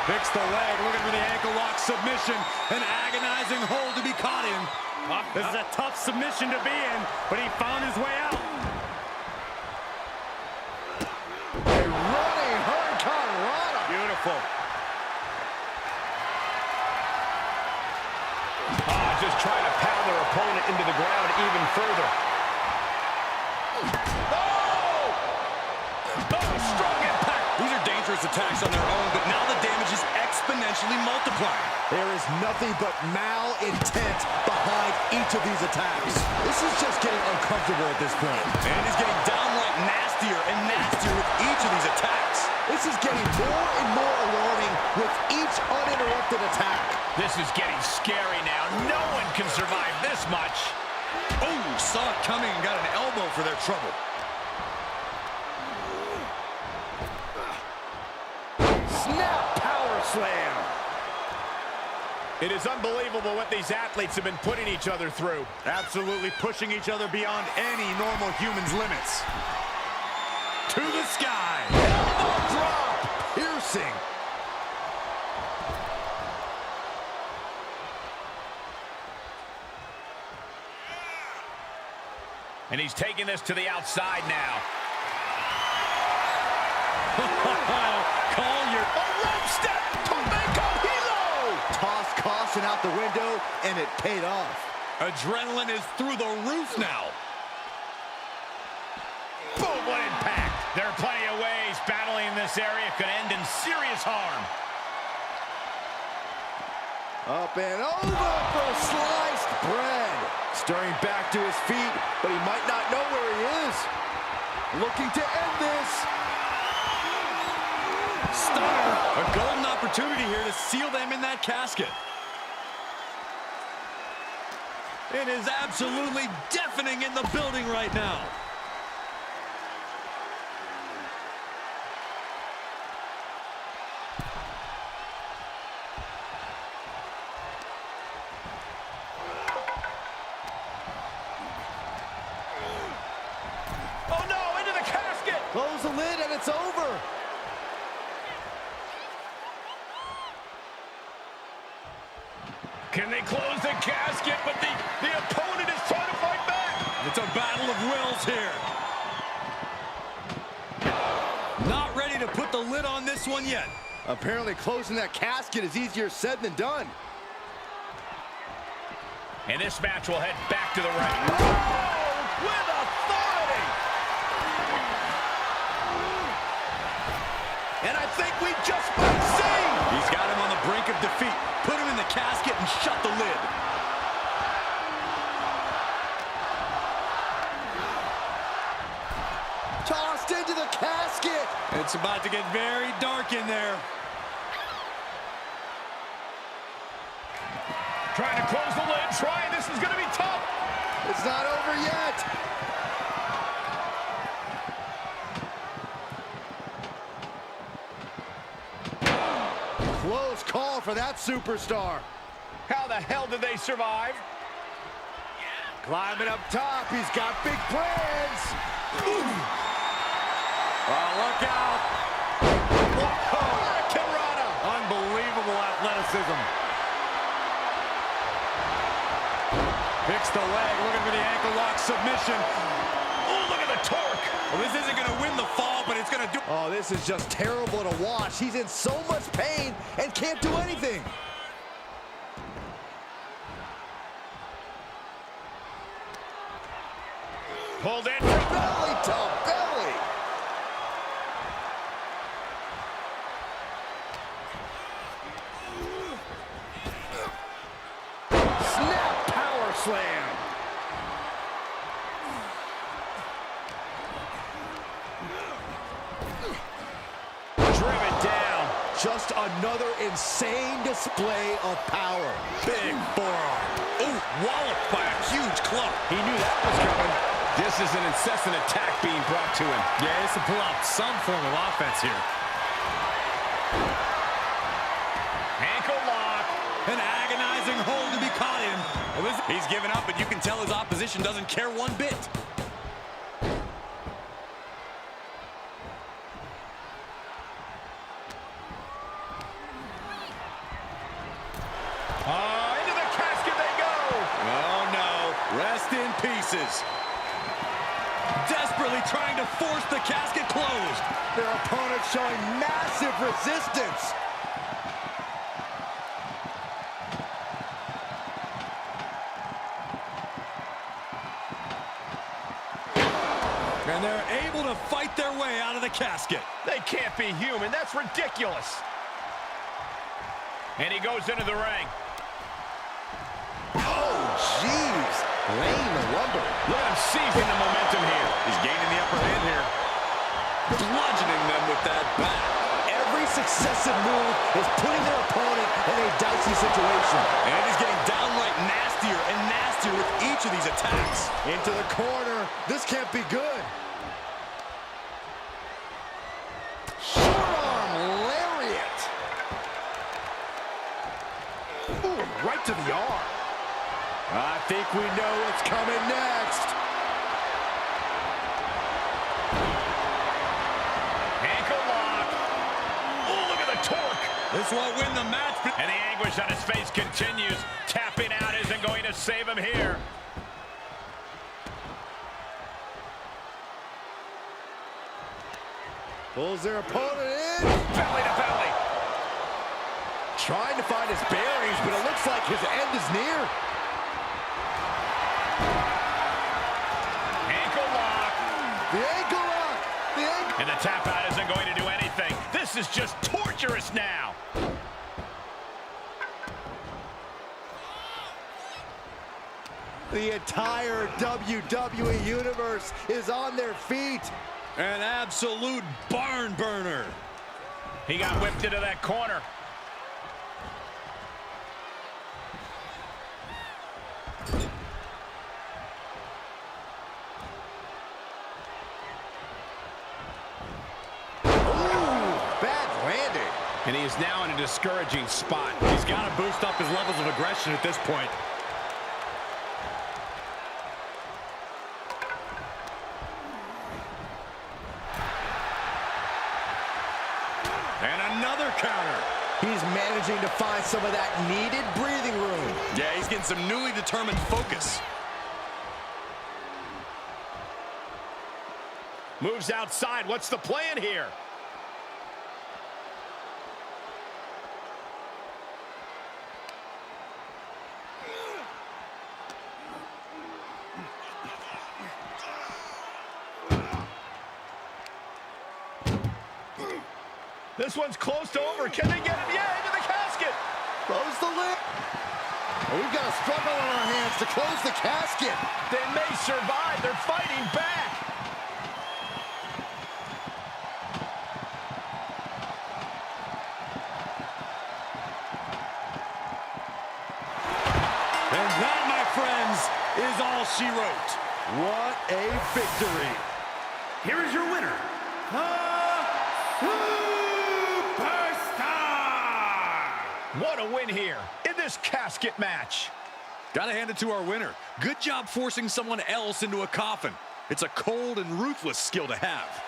E: Fix the leg, looking for the ankle lock submission. An agonizing hold to be caught in. This is a tough submission to be in, but he found his way out.
A: A running hurricanrana.
E: Beautiful.
D: Just trying to pound their opponent into the ground even further.
C: Strong impact. These are dangerous attacks on their own, but now the damage is exponentially multiplying.
A: There is nothing but malintent behind each of these attacks. This is just getting uncomfortable at this point.
C: And he's getting downright nastier and nastier with each of these attacks.
A: This is getting more and more alarming with each uninterrupted attack.
D: This is getting scary now. No one can survive this much.
C: Oh, saw it coming and got an elbow for their trouble.
A: Snap power slam.
D: It is unbelievable what these athletes have been putting each other through.
E: Absolutely pushing each other beyond any normal human's limits. To the sky.
A: Elbow drop. Piercing.
D: And he's taking this to the outside now.
C: Call your...
A: A rope step to Mexico Hilo. Toss caution out the window, and it paid off.
C: Adrenaline is through the roof now.
D: Boom, what impact. There are plenty of ways battling in this area could end in serious harm.
A: Up and over for sliced bread. Stirring back to his feet, but he might not know where he is. Looking to end this.
C: Stunner. A golden opportunity here to seal them in that casket. It is absolutely deafening in the building right now.
D: Oh no, into the casket!
A: Close the lid and it's over.
D: Can they close the casket? But the opponent is trying to fight back.
C: It's a battle of wills here. Not ready to put the lid on this one yet.
A: Apparently closing that casket is easier said than done.
D: And this match will head back to the ring.
A: With authority. And I think we just might see.
C: He's got him on the brink of defeat. Put him in the casket and shut the lid.
A: Tossed into the casket.
C: It's about to get very dark in there.
D: Trying to close the lid, trying. This is going to be tough.
A: It's not over yet. Close call for that superstar.
D: How the hell did they survive?
A: Climbing up top, he's got big plans.
E: Oh, look out.
A: Whoa, Kirana.
E: Unbelievable athleticism. Picks the leg, looking for the ankle lock submission.
G: Oh, look at the torque.
E: Well, this isn't going to win the fall, but it's going to do...
A: Oh, this is just terrible to watch. He's in so much pain and can't do anything.
G: Pulled in from
A: Belly to belly. Snap power slam.
G: driven down.
A: Just another insane display of power.
E: Big forearm. Ooh, walloped by a huge club.
G: He knew that was coming. This is an incessant attack being brought to him.
E: Yeah, he has to pull out some form of offense here.
G: Ankle lock.
E: An agonizing hold to be caught in. Well, he's given up, but you can tell his opposition doesn't care one bit.
G: Into the casket they go.
E: Oh, no. Rest in pieces. Desperately trying to force the casket closed.
A: Their opponent showing massive resistance.
E: And they're able to fight their way out of the casket.
G: They can't be human. That's ridiculous. And he goes into the ring.
A: Oh, jeez. Laying the lumber.
G: Look at him seizing the momentum here.
E: He's gaining the upper hand here. Bludgeoning them with that bat.
A: Every successive move is putting their opponent in a dicey situation.
E: And he's getting downright nastier and nastier with each of these attacks.
A: Into the corner. This can't be good. Short arm lariat. Ooh, right to the arm. I think we know what's coming next.
G: Ankle lock. Oh, look at the torque.
E: This won't win the match.
G: And the anguish on his face continues. Tapping out isn't going to save him here.
A: Pulls their opponent in.
G: Belly to belly.
A: Trying to find his bearings, but it looks like his end is near.
G: Ankle lock.
A: The ankle lock. The ankle.
G: And the tap out isn't going to do anything. This is just torturous now.
A: The entire WWE Universe is on their feet.
E: An absolute barn burner.
G: He got whipped into that corner. And he is now in a discouraging spot.
E: He's got to boost up his levels of aggression at this point. And another counter.
A: He's managing to find some of that needed breathing room.
E: Yeah, he's getting some newly determined focus.
G: Moves outside. What's the plan here? This one's close to over. Can they get him? Yeah, into the casket.
A: Close the lid. Oh, we've got a struggle on our hands to close the casket.
G: They may survive. They're fighting back.
E: And that, my friends, is all she wrote.
A: What a victory.
F: Here is your winner,
G: What a win here in this casket match.
C: Gotta hand it to our winner. Good job forcing someone else into a coffin. It's a cold and ruthless skill to have.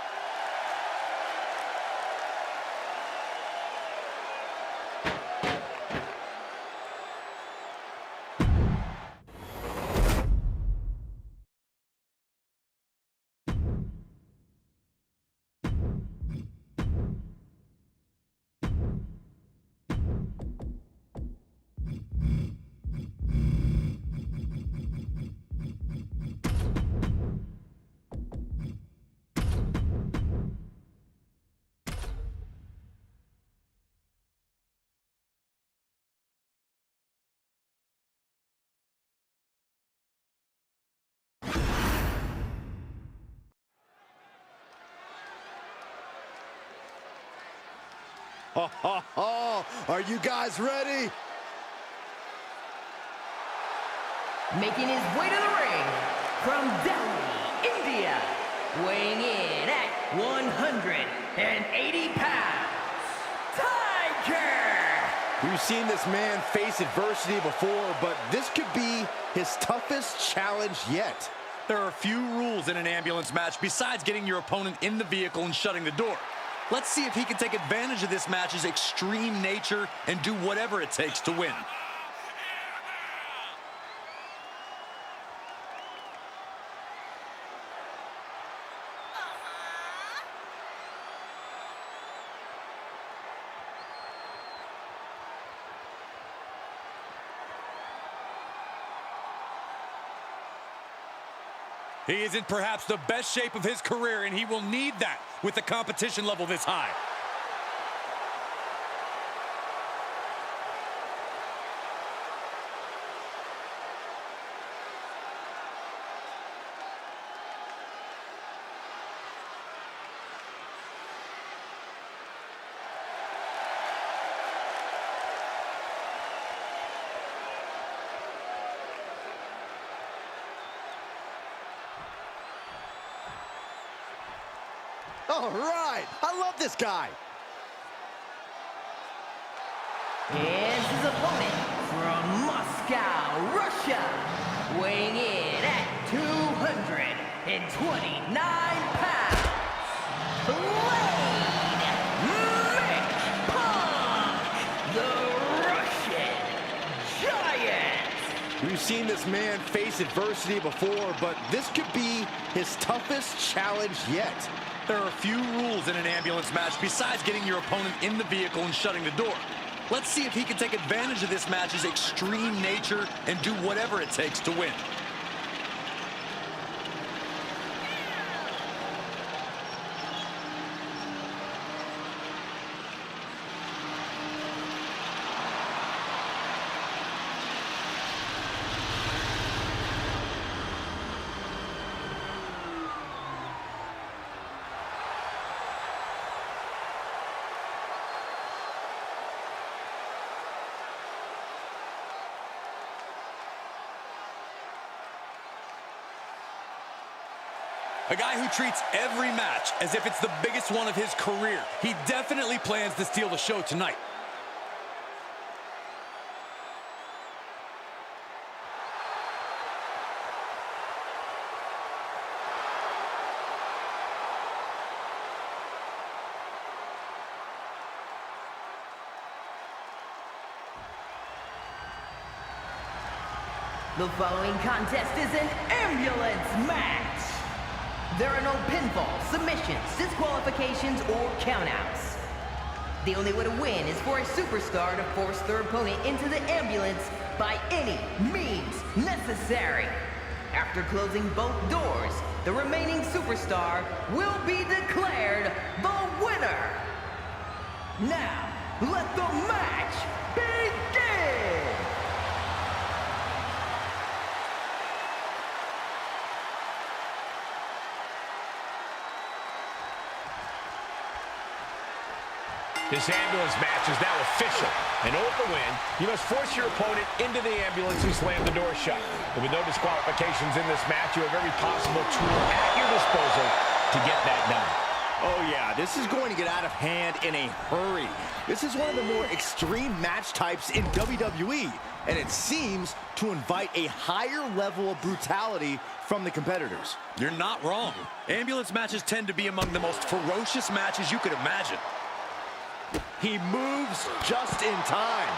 A: Are you guys ready?
B: Making his way to the ring from Delhi, India, weighing in at 180 pounds, Tiger!
A: We've seen this man face adversity before, but this could be his toughest challenge yet.
C: There are few rules in an ambulance match besides getting your opponent in the vehicle and shutting the door. Let's see if he can take advantage of this match's extreme nature and do whatever it takes to win.
E: He is in perhaps the best shape of his career, and he will need that with the competition level this high.
A: All right, I love this guy.
B: And his opponent from Moscow, Russia, weighing in at 229 pounds, Blade Punk, the Russian Giant.
A: We've seen this man face adversity before, but this could be his toughest challenge yet.
C: There are few rules in an ambulance match besides getting your opponent in the vehicle and shutting the door. Let's see if he can take advantage of this match's extreme nature and do whatever it takes to win. A guy who treats every match as if it's the biggest one of his career. He definitely plans to steal the show tonight.
B: The following contest is an ambulance match. There are no pinfalls, submissions, disqualifications, or countouts. The only way to win is for a superstar to force their opponent into the ambulance by any means necessary. After closing both doors, the remaining superstar will be declared the winner. Now, let the match begin!
D: This ambulance match is now official. In order to win, you must force your opponent into the ambulance and slam the door shut. And with no disqualifications in this match, you have every possible tool at your disposal to get that done.
A: Oh, yeah, this is going to get out of hand in a hurry. This is one of the more extreme match types in WWE, and it seems to invite a higher level of brutality from the competitors.
C: You're not wrong. Ambulance matches tend to be among the most ferocious matches you could imagine.
A: He moves just in time.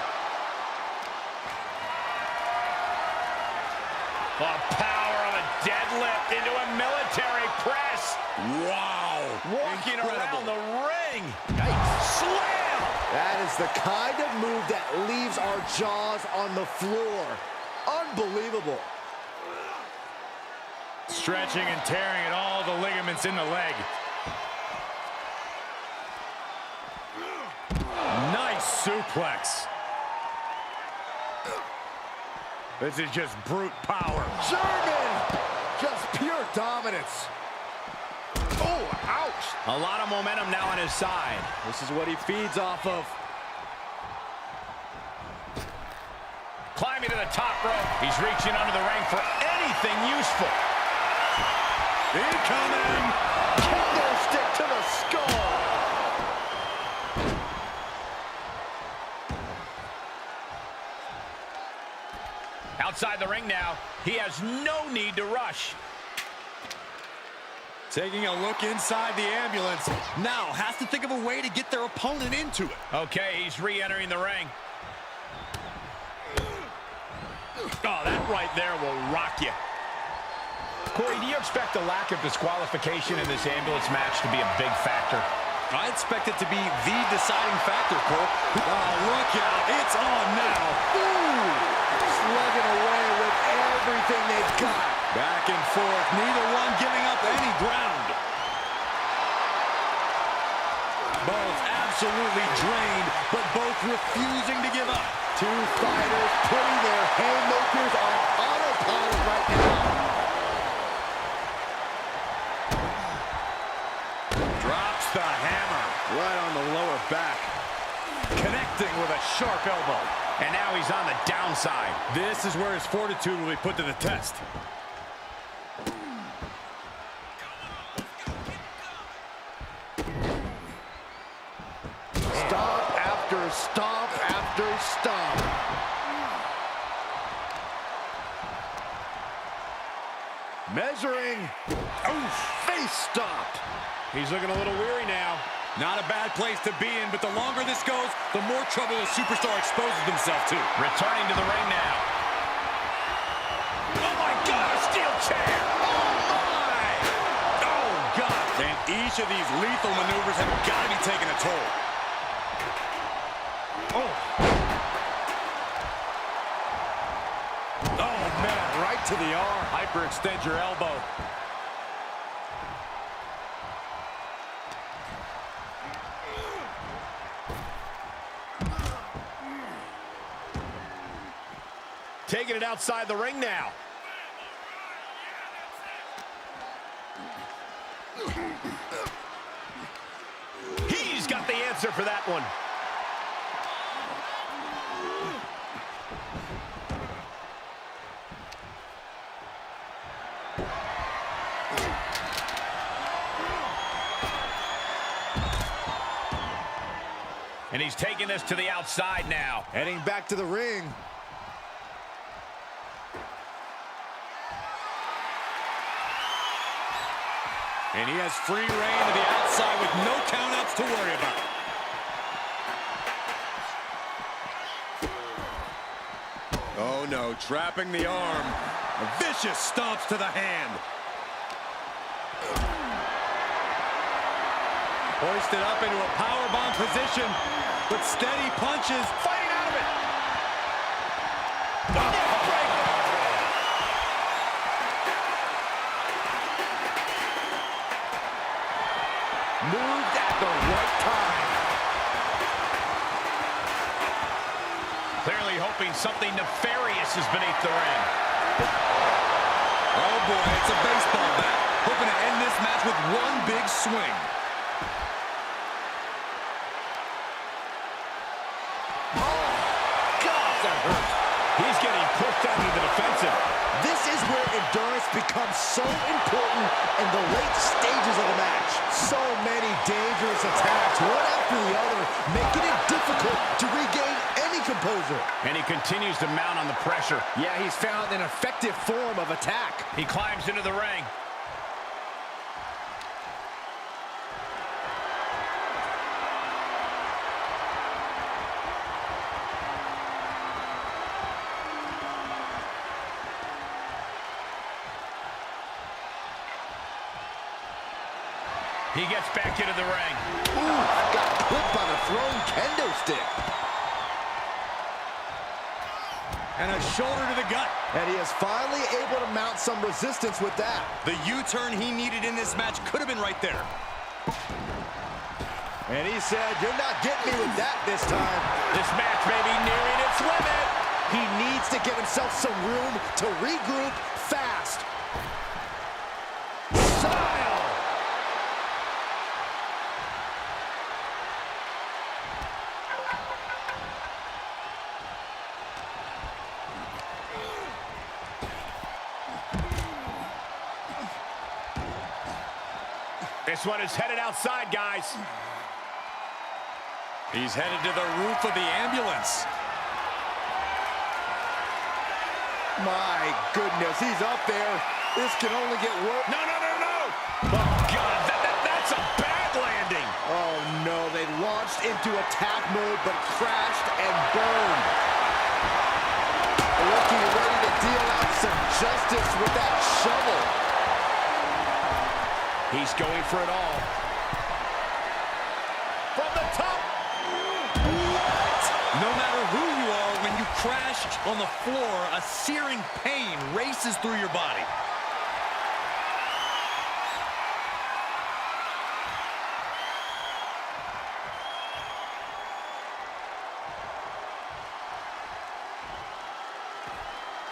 D: The power of a deadlift into a military press.
C: Wow.
D: Walking around the ring.
A: Yikes.
D: Slam!
A: That is the kind of move that leaves our jaws on the floor. Unbelievable.
E: Stretching and tearing at all the ligaments in the leg. Nice suplex. This is just brute power.
A: German! Just pure dominance. Oh, ouch.
H: A lot of momentum now on his side. This is what he feeds off of.
D: Climbing to the top rope. He's reaching under the ring for anything useful.
E: Incoming!
A: Kendo stick to the skull.
D: Outside the ring now. He has no need to rush.
E: Taking a look inside the ambulance.
C: Now has to think of a way to get their opponent into it.
D: Okay, he's re-entering the ring. Oh, that right there will rock you. Corey, do you expect the lack of disqualification in this ambulance match to be a big factor?
C: I expect it to be the deciding factor, Cole.
E: Oh, look out. It's on now.
A: Ooh, slugging away with everything they've got.
E: Back and forth, neither one giving up any ground. Both absolutely drained, but both refusing to give up.
A: Two fighters putting their haymakers on autopilot right now.
E: Drops the hammer right on the lower back. Connecting with a sharp elbow.
D: And now he's on the downside.
E: This is where his fortitude will be put to the test.
A: Stomp after stomp after stomp. Measuring. Oh, face stomped.
E: He's looking a little weary now. Not a bad place to be in, but the longer this goes, the more trouble a superstar exposes himself to.
D: Returning to the ring now. Oh, my God, a steel chair. Oh, my.
E: Oh, God. And each of these lethal maneuvers have got to be taking a toll.
A: Oh.
E: Oh, man, right to the arm. Hyperextend your elbow.
D: Taking it outside the ring now. He's got the answer for that one. And he's taking this to the outside now.
A: Heading back to the ring.
E: And he has free reign to the outside with no countouts to worry about. Oh, no, trapping the arm. Vicious stomps to the hand. Hoisted up into a powerbomb position, but steady punches. Fighting out of it.
A: Moved at the right time.
D: Clearly hoping something nefarious is beneath the ring.
C: Oh, boy, it's a baseball bat. Hoping to end this match with one big swing.
D: He's getting pushed out into the defensive.
A: This is where endurance becomes so important in the late stages of the match. So many dangerous attacks, one after the other, making it difficult to regain any composure.
D: And he continues to mount on the pressure.
H: Yeah, he's found an effective form of attack.
D: He climbs into the ring. He gets back into the ring.
A: Ooh, got clipped by the thrown kendo stick.
E: And a shoulder to the gut.
A: And he is finally able to mount some resistance with that.
C: The U-turn he needed in this match could have been right there.
A: And he said, "You're not getting me with that this time."
D: This match may be nearing its limit.
A: He needs to give himself some room to regroup fast. Style!
D: This one is headed outside, guys.
C: He's headed to the roof of the ambulance.
A: My goodness, he's up there. This can only get worse.
D: No, no, no, no! Oh, God, that's a bad landing.
A: Oh, no, they launched into attack mode, but crashed and burned. Looking ready to deal out some justice with that shovel.
D: He's going for it all. From the top.
C: No matter who you are, when you crash on the floor, a searing pain races through your body.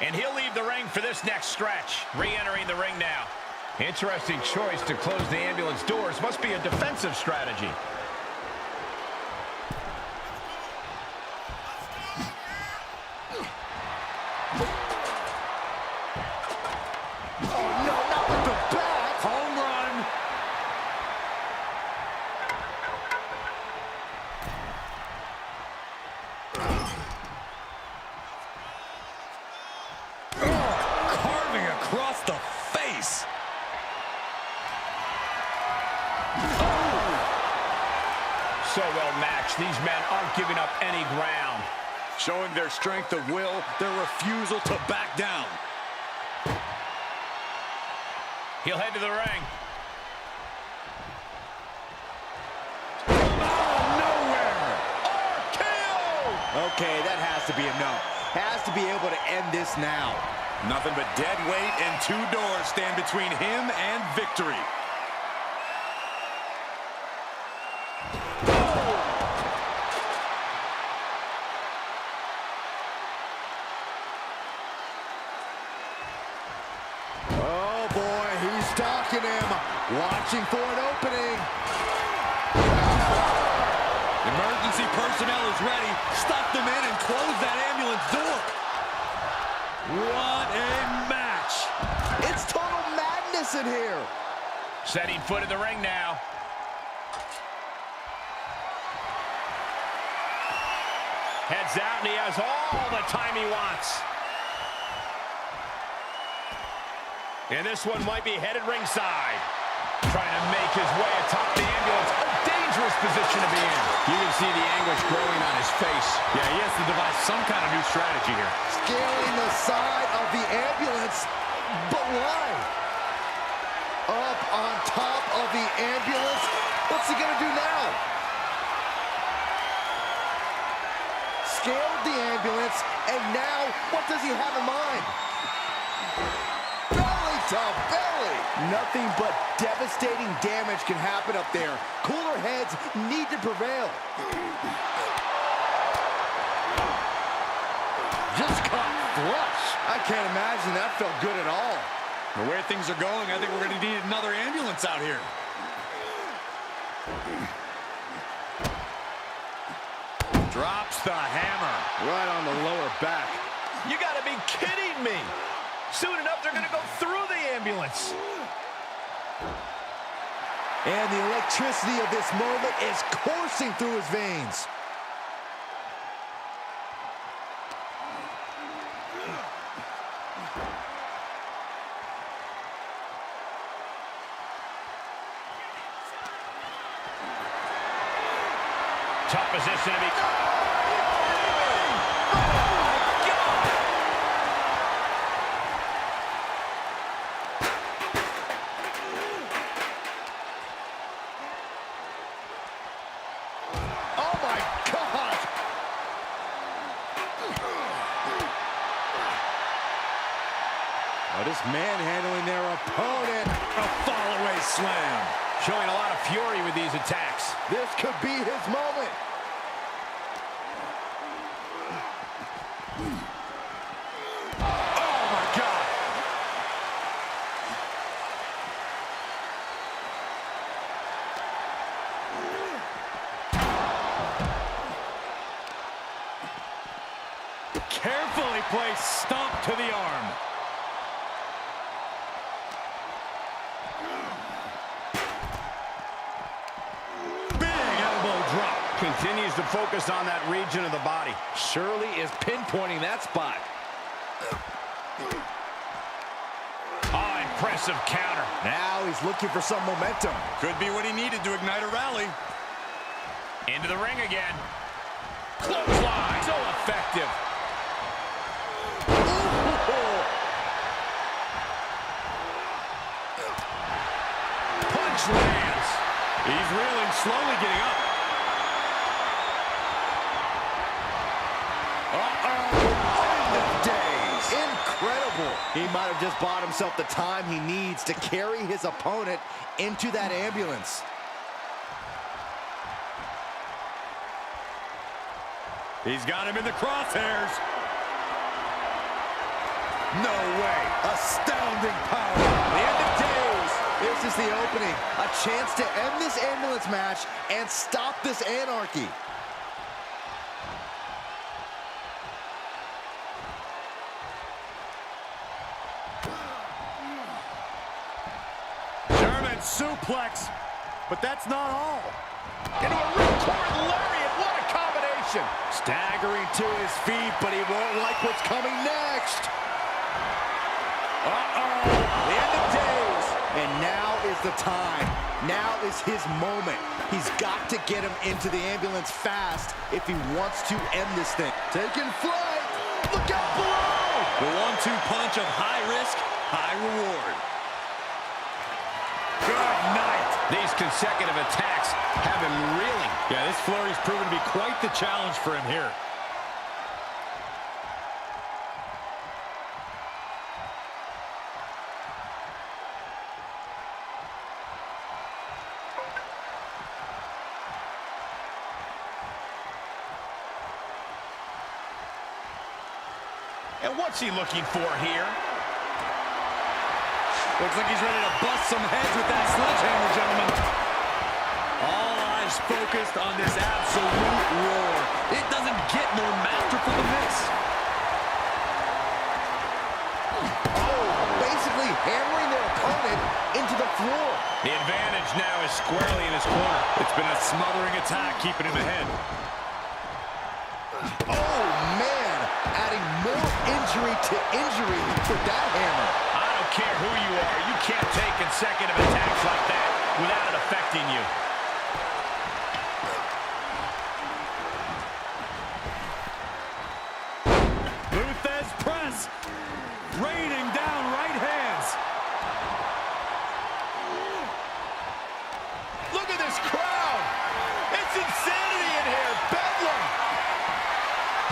D: And he'll leave the ring for this next stretch. Re-entering the ring now. Interesting choice to close the ambulance doors. Must be a defensive strategy.
A: Oh, no, not with the back.
E: Home run. Oh, carving across the face.
D: So well matched. These men aren't giving up any ground.
C: Showing their strength of will, their refusal to back down.
D: He'll head to the ring.
A: Okay, that has to be enough. Has to be able to end this now.
C: Nothing but dead weight and two doors stand between him and victory.
A: Oh, boy, he's stalking him. Watching for an opening.
C: Emergency personnel is ready. Stop them in and close that ambulance door. What a match.
A: It's total madness in here.
D: Setting foot in the ring now. Heads out, and he has all the time he wants. And this one might be headed ringside. Trying to make his way atop the ambulance. A dangerous position to be in.
G: You can see the anguish growing on his face.
C: Yeah, he has to devise some kind of new strategy here.
A: Scaling the side of the ambulance. But why? Up on top of the ambulance. What's he going to do now? Scaled the ambulance, and now what does he have in mind? Belly to belly. Nothing but devastating damage can happen up there. Cooler heads need to prevail. Just caught flush. I can't imagine that felt good at all.
C: The way things are going, I think we're going to need another ambulance out here. Drops the hammer.
A: Right on the lower back.
D: You gotta be kidding me.
G: Soon enough, they're going to go through the ambulance.
A: And the electricity of this moment is coursing through his veins.
D: Tough position to be...
A: Just manhandling their opponent.
E: A fall-away slam.
D: Showing a lot of fury with these attacks.
A: This could be his moment.
E: Oh, my God. Carefully placed stomp to the arm.
G: Continues to focus on that region of the body.
H: Shirley is pinpointing that spot.
D: Oh, impressive counter.
A: Now he's looking for some momentum.
E: Could be what he needed to ignite a rally.
D: Into the ring again. Clothesline. So effective.
E: Punch lands. He's reeling, slowly getting up.
A: Incredible. He might have just bought himself the time he needs to carry his opponent into that ambulance.
E: He's got him in the crosshairs.
A: No way. Astounding power. The end of days. This is the opening. A chance to end this ambulance match and stop this anarchy.
E: Suplex, but that's not all.
A: Into a ripcord lariat, what a combination. Staggering to his feet, but he won't like what's coming next. Uh-oh, the end of days. And now is the time. Now is his moment. He's got to get him into the ambulance fast if he wants to end this thing. Taking flight, look out below.
E: The 1-2 punch of high risk, high reward.
D: Good night. These consecutive attacks have him reeling.
E: Yeah, this flurry's proven to be quite the challenge for him here.
D: And what's he looking for here?
E: Looks like he's ready to bust some heads with that sledgehammer, gentlemen. All eyes focused on this absolute roar. It doesn't get more masterful than this.
A: Oh, basically hammering their opponent into the floor.
D: The advantage now is squarely in his corner.
E: It's been a smothering attack, keeping him ahead.
A: Oh, man, adding more injury to injury with that hammer.
D: I don't care who you are, you can't take consecutive attacks like that without it affecting you.
E: Luthez press, raining down right hands.
A: Look at this crowd. It's insanity in here. Bedlam.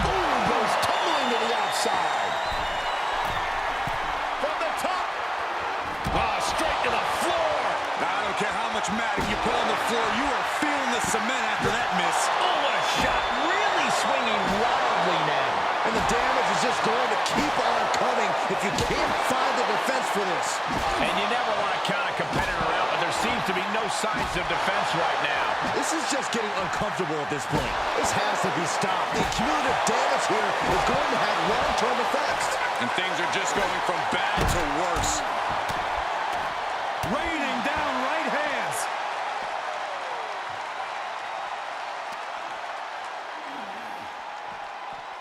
A: Ooh, goes tumbling to the outside. From the top. Straight to the floor.
E: I don't care how much matting you put on the floor, you are feeling the cement after that miss.
D: Oh, what a shot. Really swinging wildly now.
A: And the damage is just going to keep on coming if you can't find the defense for this.
D: And you never want to count a competitor out, but there's seems to be no signs of defense right now.
H: This is just getting uncomfortable at this point. This has to be stopped. The cumulative damage here is going to have long-term effects.
E: And things are just going from bad to worse. Raining down right hands.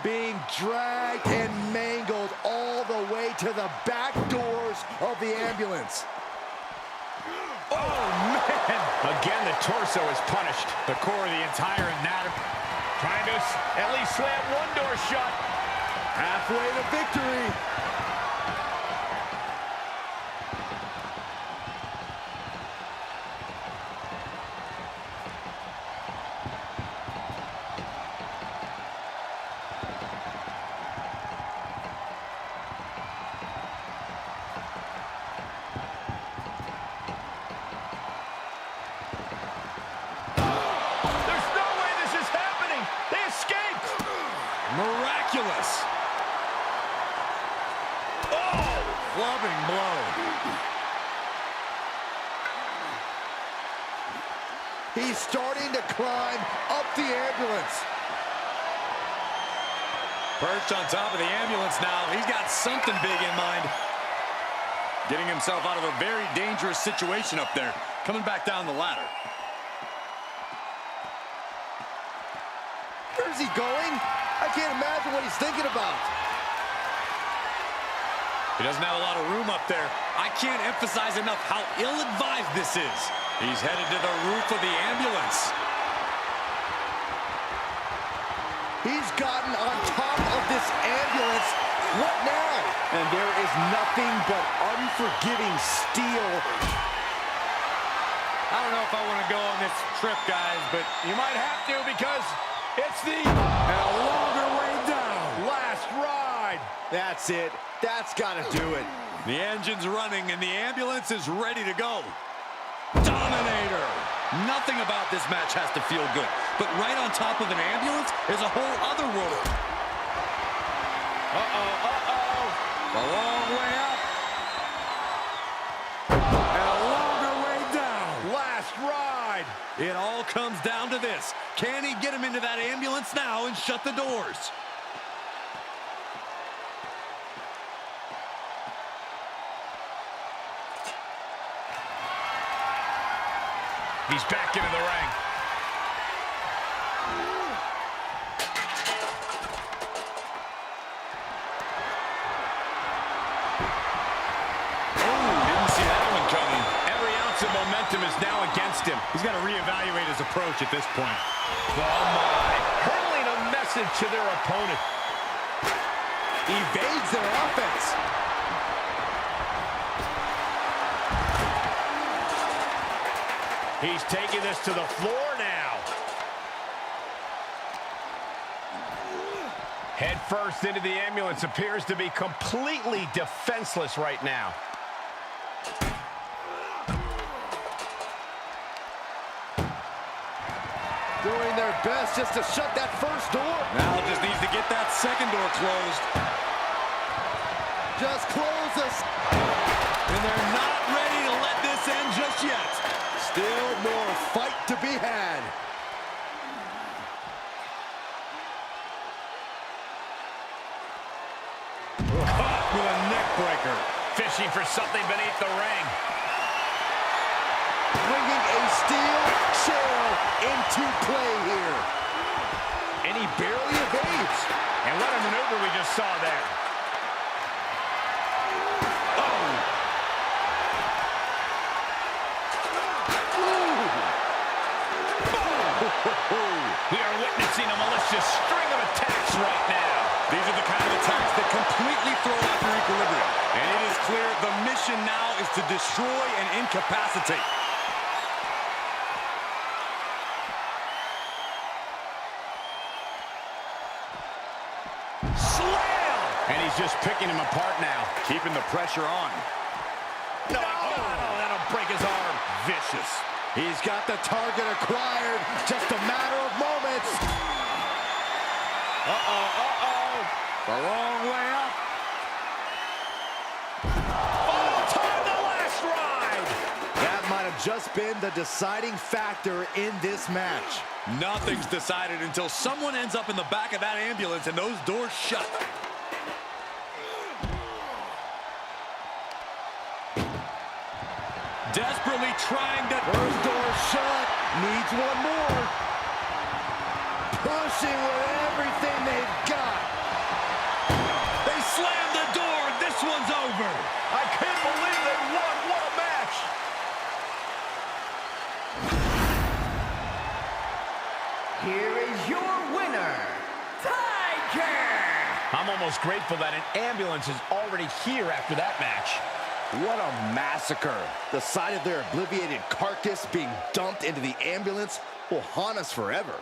A: Being dragged and mangled all the way to the back doors of the ambulance.
G: Oh, man.
D: Again, the torso is punished.
G: The core of the entire anatomy.
D: Trying to at least slam one door shut.
A: Halfway to victory.
E: Miraculous. Oh, clubbing blow.
A: He's starting to climb up the ambulance.
E: Perched on top of the ambulance now. He's got something big in mind. Getting himself out of a very dangerous situation up there. Coming back down the ladder.
A: Where's he going? I can't imagine what he's thinking about.
E: He doesn't have a lot of room up there. I can't emphasize enough how ill-advised this is. He's headed to the roof of the ambulance.
A: He's gotten on top of this ambulance. What now? And there is nothing but unforgiving steel.
E: I don't know if I want to go on this trip, guys, but
D: You might have to because it's the
E: a longer way down.
A: Last ride. That's it. That's got to do it.
E: The engine's running and the ambulance is ready to go. Dominator. Nothing about this match has to feel good, but right on top of an ambulance is a whole other world. A long way up. And a longer way down.
A: Last ride.
E: It all comes down to this. Can he get him into that ambulance now and shut the doors?
D: He's back into the ring.
E: Didn't see that one coming.
D: Every ounce of momentum is now against him.
G: He's got to reevaluate his approach at this point.
D: Oh, my. Hurling a message to their opponent.
A: Evades their offense.
D: He's taking this to the floor now. Head first into the ambulance, appears to be completely defenseless right now.
A: Doing their best just to shut that first door.
E: Now just needs to get that second door closed.
A: Just close this.
E: And they're not ready to let this end just yet.
A: Still more fight to be had.
E: Caught with a neck breaker.
D: Fishing for something beneath the ring.
A: Bringing a steel chair into play here. And he barely evades.
D: And what a maneuver we just saw there. We are witnessing a malicious string of attacks right now.
E: These are the kind of attacks that completely throw off your equilibrium. And it is clear the mission now is to destroy and incapacitate.
D: Slam! And he's just picking him apart now.
E: Keeping the pressure on.
D: No, that'll break his arm.
E: Vicious.
A: He's got the target acquired. Just a matter of moments.
E: The long way up.
D: Time the last ride.
A: That might have just been the deciding factor in this match.
E: Nothing's decided until someone ends up in the back of that ambulance and those doors shut. Desperately trying to...
A: First door shut. Needs one more. Pushing with everything they've got.
E: They slammed the door. This one's over.
D: I can't believe they won. What a match.
B: Here is your winner, Tiger!
D: I'm almost grateful that an ambulance is already here after that match.
A: What a massacre. The sight of their obliterated carcass being dumped into the ambulance will haunt us forever.